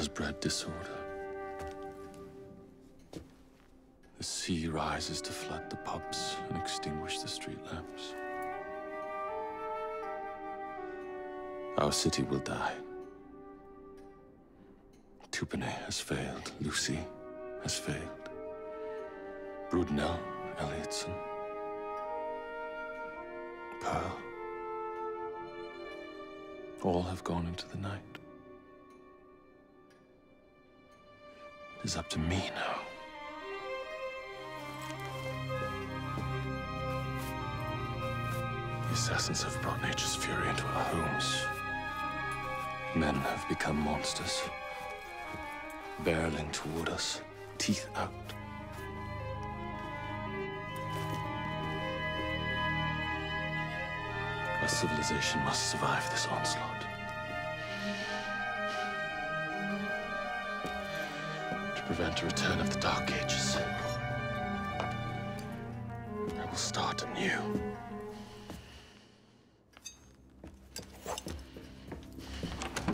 has bred disorder. The sea rises to flood the pubs and extinguish the street lamps. Our city will die. Tupene has failed. Lucy has failed. Brudnell, E.L.; Pearl. All have gone into the night. It is up to me now. The assassins have brought nature's fury into our homes. Men have become monsters, barreling toward us, teeth out. Our civilization must survive this onslaught. To prevent a return of the Dark Ages, I will start anew.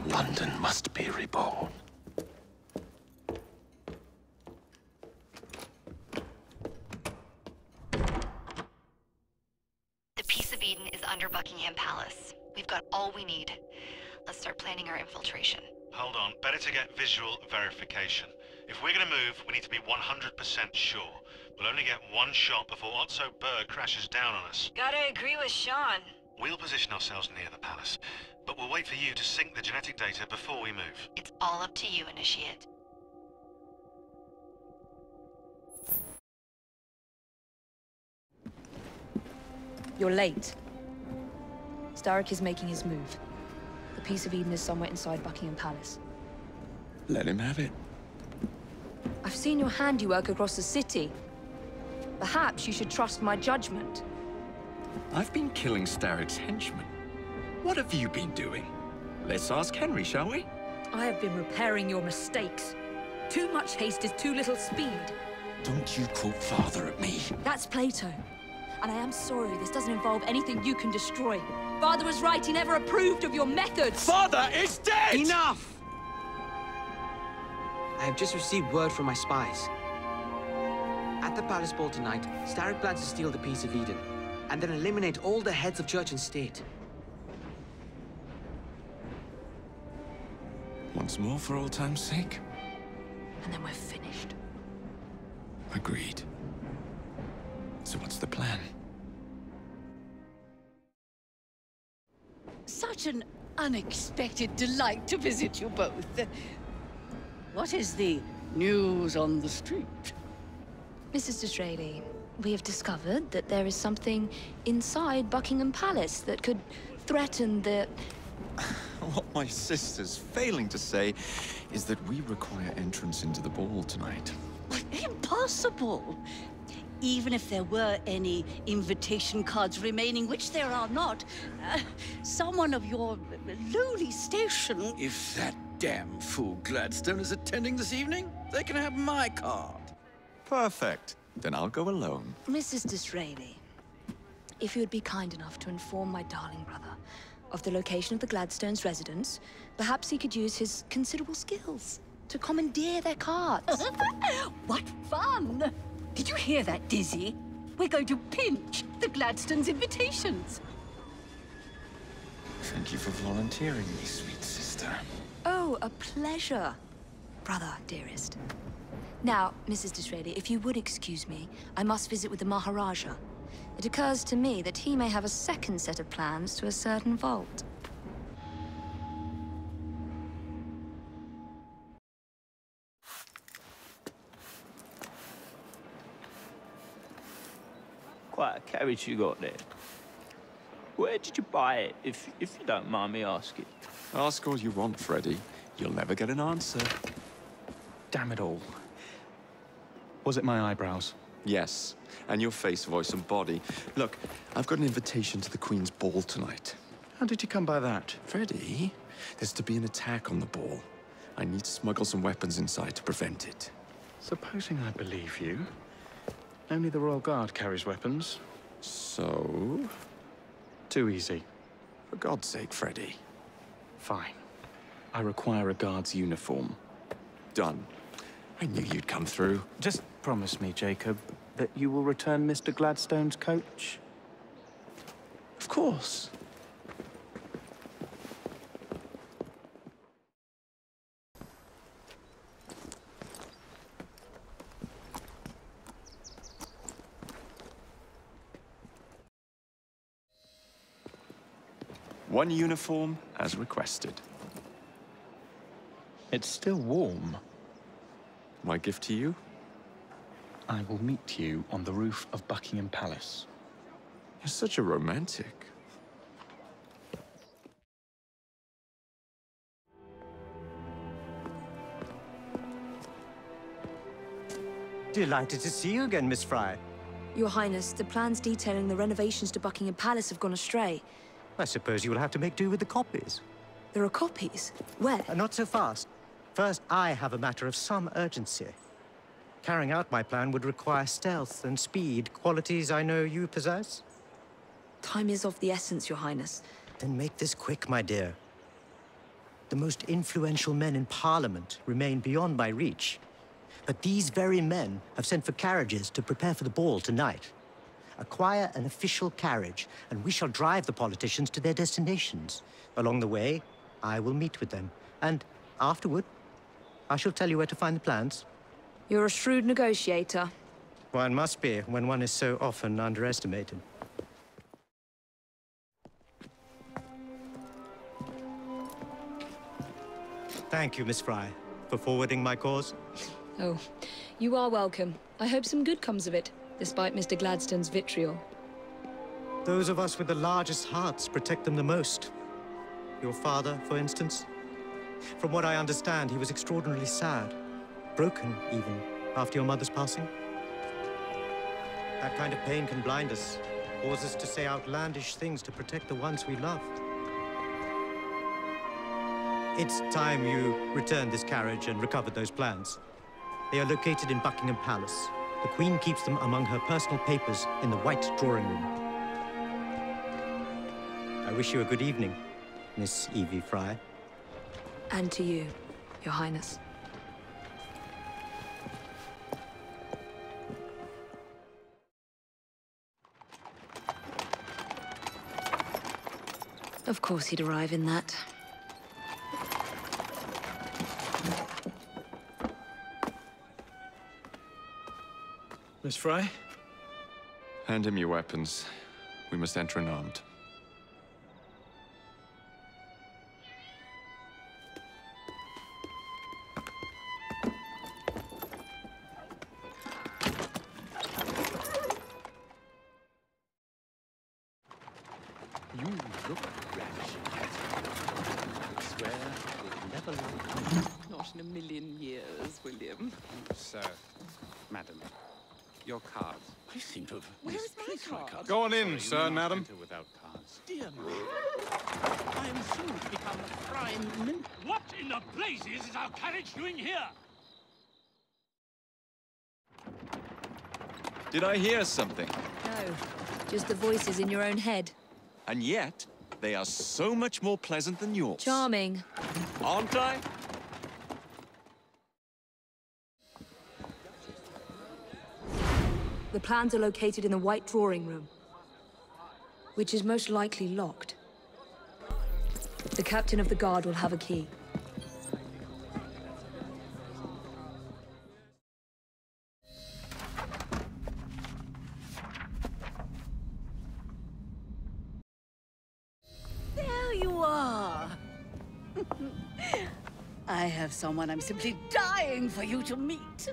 London must be reborn. The Peace of Eden is under Buckingham Palace. We've got all we need. Let's start planning our infiltration. Hold on. Better to get visual verification. If we're gonna move, we need to be 100% sure. We'll only get one shot before Otso Berg crashes down on us. Gotta agree with Sean. We'll position ourselves near the palace, but we'll wait for you to sync the genetic data before we move. It's all up to you, Initiate. You're late. Starrick is making his move. The Peace of Eden is somewhere inside Buckingham Palace. Let him have it. I've seen your handiwork across the city. Perhaps you should trust my judgment. I've been killing Starrick's henchmen. What have you been doing? Let's ask Henry, shall we? I have been repairing your mistakes. Too much haste is too little speed. Don't you quote Father at me. That's Plato. And I am sorry this doesn't involve anything you can destroy. Father was right, he never approved of your methods. Father is dead! Enough! I have just received word from my spies. At the palace ball tonight, Starrick plans to steal the Peace of Eden, and then eliminate all the heads of church and state. Once more for old time's sake. And then we're finished. Agreed. So what's the plan? Such an unexpected delight to visit you both. What is the news on the street? Mrs. Disraeli, we have discovered that there is something inside Buckingham Palace that could threaten the... What my sister's failing to say is that we require entrance into the ball tonight. Impossible! Even if there were any invitation cards remaining, which there are not, someone of your lowly station... If that damn fool Gladstone is attending this evening, they can have my card. Perfect. Then I'll go alone. Mrs. Disraeli, if you would be kind enough to inform my darling brother of the location of the Gladstones' residence, perhaps he could use his considerable skills to commandeer their cards. What fun! Did you hear that, Dizzy? We're going to pinch the Gladstones' invitations. Thank you for volunteering me, sweet sister. Oh, a pleasure, brother, dearest. Now, Mrs. Disraeli, if you would excuse me, I must visit with the Maharaja. It occurs to me that he may have a second set of plans to a certain vault. Quite a carriage you got there. Where did you buy it, if you don't mind me asking? Ask all you want, Freddy. You'll never get an answer. Damn it all. Was it my eyebrows? Yes, and your face, voice, and body. Look, I've got an invitation to the Queen's ball tonight. How did you come by that? Freddy, there's to be an attack on the ball. I need to smuggle some weapons inside to prevent it. Supposing I believe you, only the Royal Guard carries weapons. So? Too easy. For God's sake, Freddy. Fine. I require a guard's uniform. Done. I knew you'd come through. Just promise me, Jacob, that you will return Mr. Gladstone's coach. Of course. One uniform as requested. It's still warm. My gift to you? I will meet you on the roof of Buckingham Palace. You're such a romantic. Delighted to see you again, Miss Fry. Your Highness, the plans detailing the renovations to Buckingham Palace have gone astray. I suppose you will have to make do with the copies. There are copies? Where? Not so fast. First, I have a matter of some urgency. Carrying out my plan would require stealth and speed, qualities I know you possess. Time is of the essence, Your Highness. Then make this quick, my dear. The most influential men in Parliament remain beyond my reach. But these very men have sent for carriages to prepare for the ball tonight. Acquire an official carriage, and we shall drive the politicians to their destinations. Along the way, I will meet with them, and afterward, I shall tell you where to find the plans. You're a shrewd negotiator. One must be when one is so often underestimated. Thank you, Miss Fry, for forwarding my cause. Oh, you are welcome. I hope some good comes of it, despite Mr. Gladstone's vitriol. Those of us with the largest hearts protect them the most. Your father, for instance. From what I understand, he was extraordinarily sad. Broken, even, after your mother's passing. That kind of pain can blind us, cause us to say outlandish things to protect the ones we love. It's time you returned this carriage and recovered those plans. They are located in Buckingham Palace. The Queen keeps them among her personal papers in the White Drawing Room. I wish you a good evening, Miss E.V. Fry. And to you, Your Highness. Of course he'd arrive in that. Miss Fry? Hand him your weapons. We must enter unarmed. You look ravishing, Catherine. I swear we'll never like you. Not in a million years, William. Sir, madam, your cards. I seem to have Where's my misplaced my card? card. Go on in, sir, You madam. enter without cards. Dear me. I am soon to become a prime min... What in the blazes is our carriage doing here? Did I hear something? No, just the voices in your own head. And yet, they are so much more pleasant than yours. Charming. Aren't I? The plans are located in the White Drawing Room, which is most likely locked. The captain of the guard will have a key. There you are. I have someone I'm simply dying for you to meet.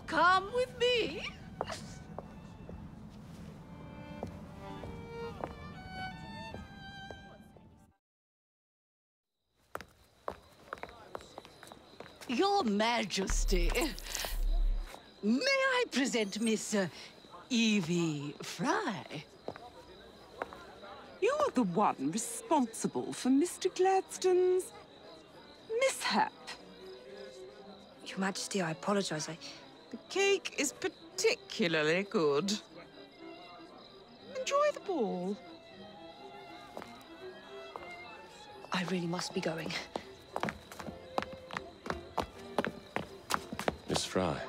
Come with me. Your Majesty, may I present Miss E.V. Fry? You're the one responsible for Mr. Gladstone's mishap. Your Majesty, I apologize. The cake is particularly good. Enjoy the ball. I really must be going. Miss Fry.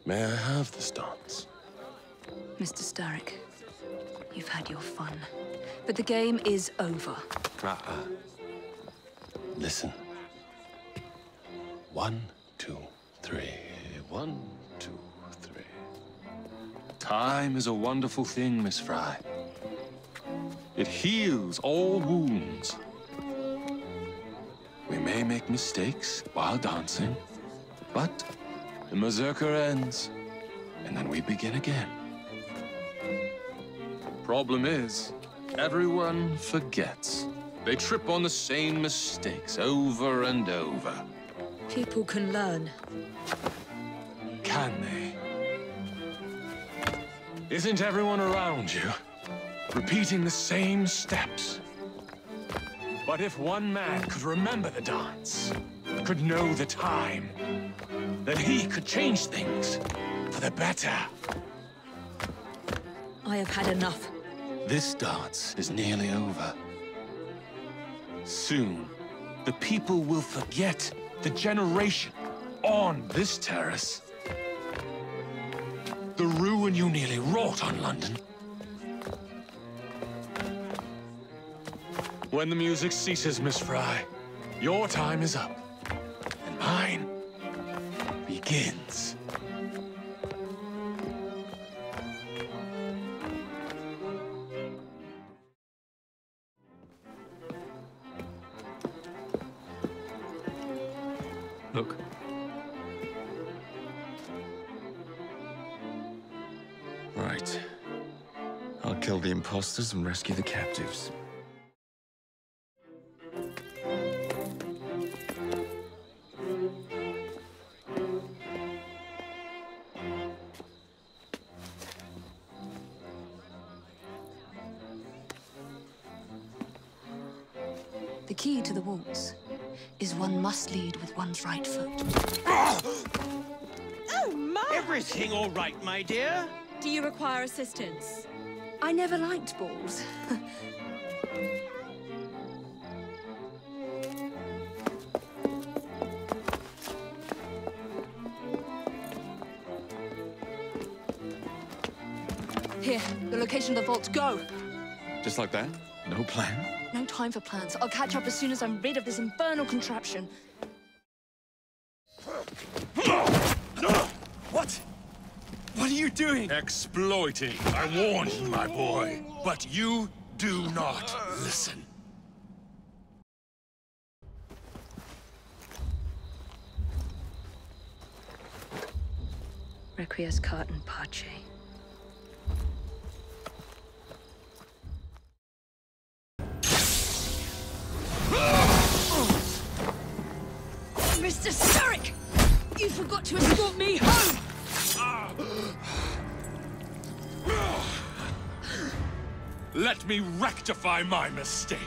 May I have this dance? Mr. Starrick, you've had your fun, but the game is over. Listen. 1, 2, 3. 1, 2, 3. Time is a wonderful thing, Miss Fry. It heals all wounds. We may make mistakes while dancing, but the mazurka ends, and then we begin again. Problem is, everyone forgets. They trip on the same mistakes over and over. People can learn. Can they? Isn't everyone around you repeating the same steps? But if one man could remember the dance, could know the time, then he could change things for the better. I have had enough. This dance is nearly over. Soon, the people will forget the generation on this terrace. The ruin you nearly wrought on London. When the music ceases, Miss Fry, your time is up, and mine begins. Look. Right. I'll kill the imposters and rescue the captives. The key to the waltz is one must lead with one's right foot. Oh, my! Everything all right, my dear? Do you require assistance? I never liked balls. Here, the location of the vault. Go! Just like that? No plan? No time for plans. I'll catch up as soon as I'm rid of this infernal contraption. What? What are you doing? Exploiting. I warned you, my boy. But you do not listen. Requiescat in pace. Mr. Starrick! You forgot to escort me home! Let me rectify my mistake.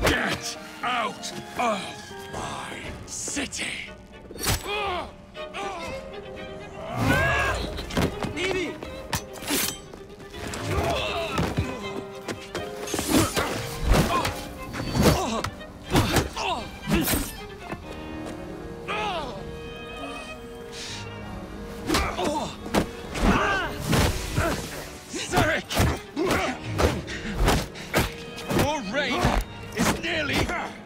Get out of my city! Evie! Your reign is nearly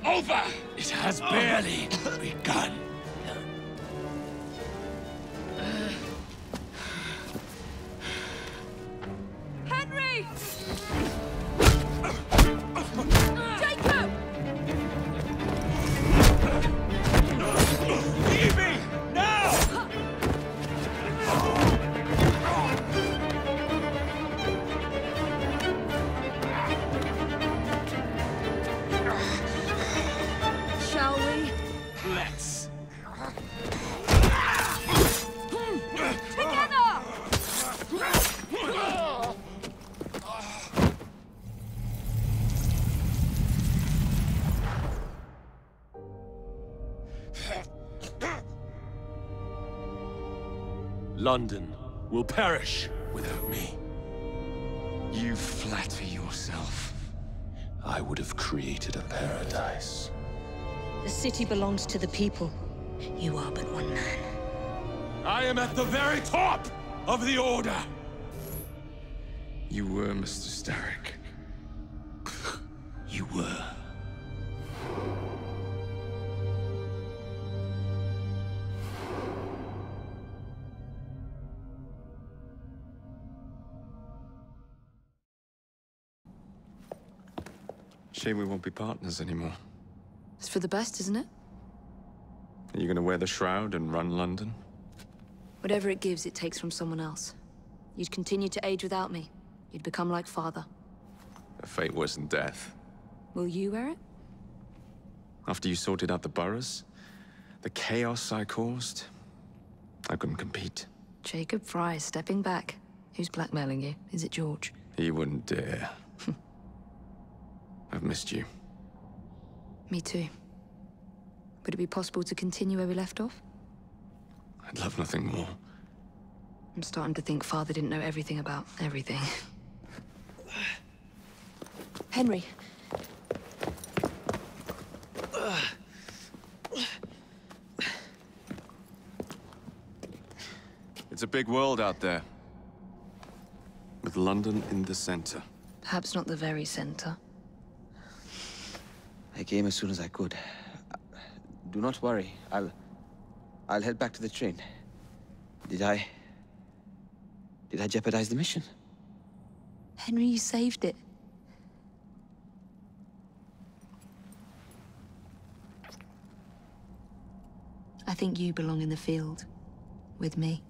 over! It has barely begun. Henry! Jacob! Evie! Now! London will perish without me. You flatter yourself. I would have created a paradise. The city belongs to the people. You are but one man. I am at the very top of the Order! You were, Mr. Starrick. You were. Shame we won't be partners anymore. It's for the best, isn't it? Are you gonna wear the shroud and run London? Whatever it gives, it takes from someone else. You'd continue to age without me. You'd become like father. A fate worse than death. Will you wear it? After you sorted out the boroughs, the chaos I caused, I couldn't compete. Jacob Fry stepping back. Who's blackmailing you? Is it George? He wouldn't dare. I've missed you. Me too. Would it be possible to continue where we left off? I'd love nothing more. I'm starting to think Father didn't know everything about everything. Henry. It's a big world out there. With London in the center. Perhaps not the very center. I came as soon as I could. Do not worry. I'll head back to the train. Did I jeopardize the mission? Henry, you saved it. I think you belong in the field. With me.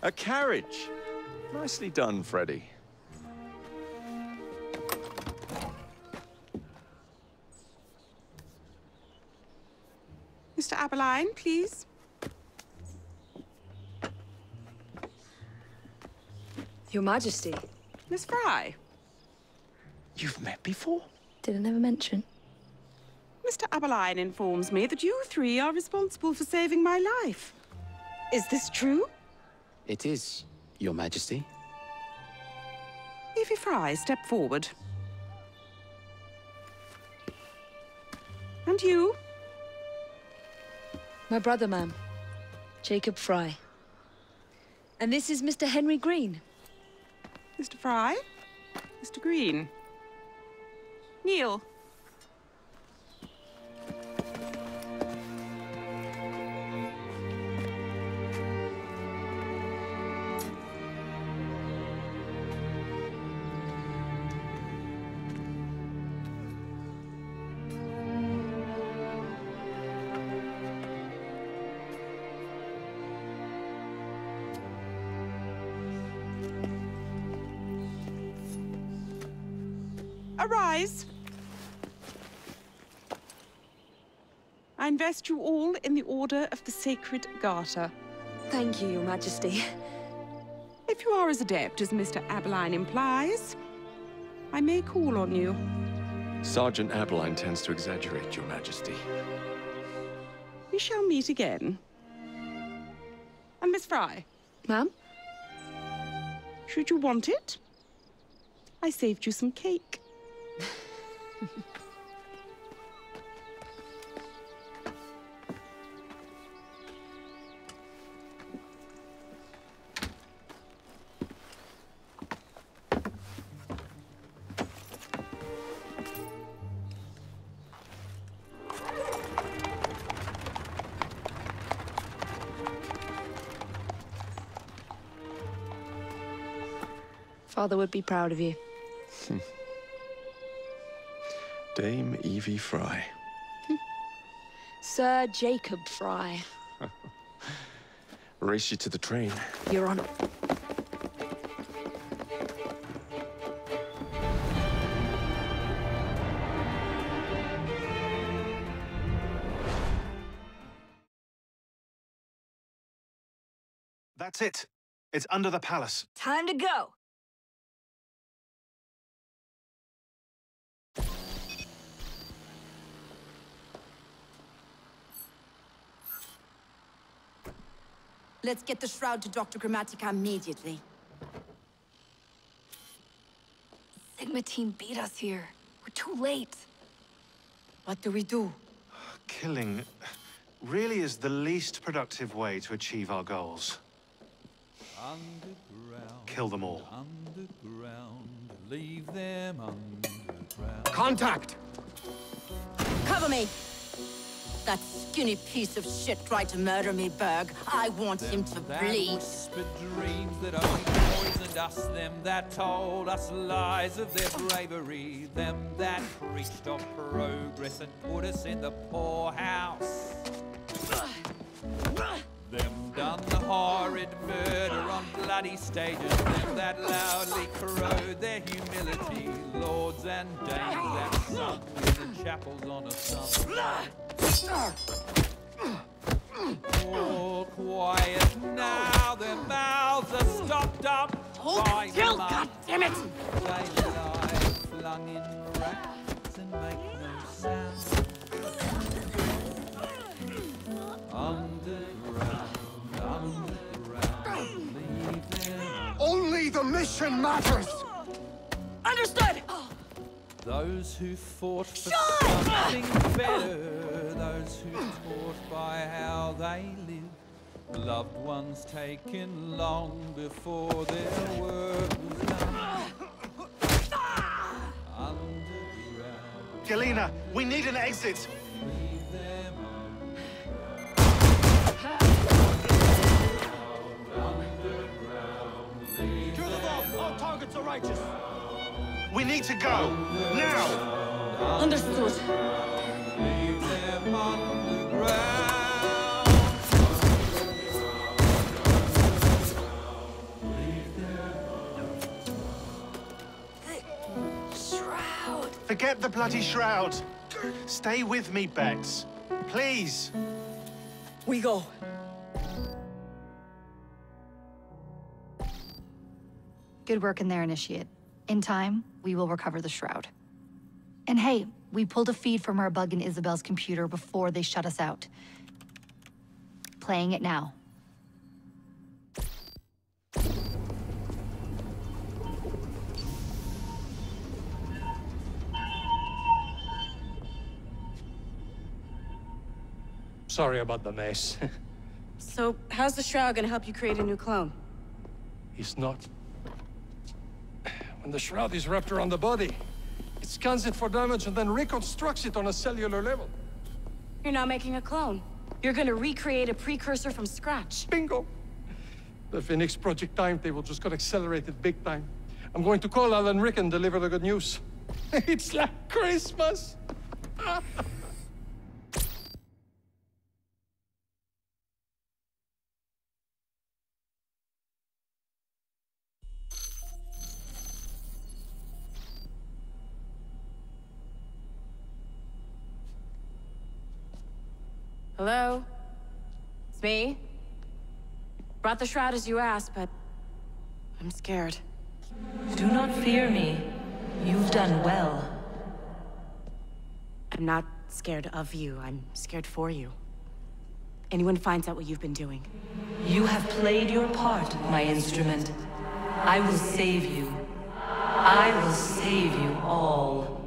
A carriage! Nicely done, Freddy. Mr. Aberline, please. Your Majesty. Miss Fry. You've met before? Did I never mention? Mr. Aberline informs me that you three are responsible for saving my life. Is this true? It is, Your Majesty. Evie Fry, step forward. And you? My brother, ma'am. Jacob Fry. And this is Mr. Henry Green. Mr. Fry? Mr. Green? Kneel. Arise. I invest you all in the Order of the Sacred Garter. Thank you, Your Majesty. If you are as adept as Mr. Aberline implies, I may call on you. Sergeant Aberline tends to exaggerate, Your Majesty. We shall meet again. And Miss Fry? Ma'am? Should you want it, I saved you some cake. Father would be proud of you. Dame Evie Fry. Sir Jacob Fry. Race you to the train. Your Honor. That's it. It's under the palace. Time to go! Let's get the shroud to Dr. Grammatica immediately. Sigma team beat us here. We're too late. What do we do? Killing really is the least productive way to achieve our goals. Kill them all. Underground, leave them underground. Contact! Cover me! That skinny piece of shit tried to murder me, Berg. I want him to bleed. Whispered dreams that only poisoned us, them that told us lies of their bravery, them that preached of progress and put us in the poorhouse. Them done the horrid murder on bloody stages, them that loudly corrode their humility, lords and dames that sunk in the chapels on a Sunday. All quiet now, their mouths are stopped up. Hold still, goddammit! They lie flung in racks and make no sound. Underground, leave them. Only the mission matters! Understood! Those who fought for something better, those who taught by how they lived, loved ones taken long before their work was done. Underground. Galena, we need an exit. Leave them Kill them all! All targets are righteous! We need to go! Now! Understood. Leave them underground. Shroud! Forget the bloody shroud! Stay with me, Bex. Please! We go. Good work in there, Initiate. In time, we will recover the shroud. And hey, we pulled a feed from our bug in Isabel's computer before they shut us out. Playing it now. Sorry about the mess. So, how's the shroud gonna help you create a new clone? He's not. When the shroud is wrapped around the body, it scans it for damage and then reconstructs it on a cellular level. You're not making a clone. You're gonna recreate a precursor from scratch. Bingo! The Phoenix Project timetable just got accelerated big time. I'm going to call Alan Rick and deliver the good news. It's like Christmas! Hello? It's me? Brought the shroud as you asked, but I'm scared. Do not fear me. You've done well. I'm not scared of you. I'm scared for you. Anyone finds out what you've been doing. You have played your part, my instrument. I will save you. I will save you all.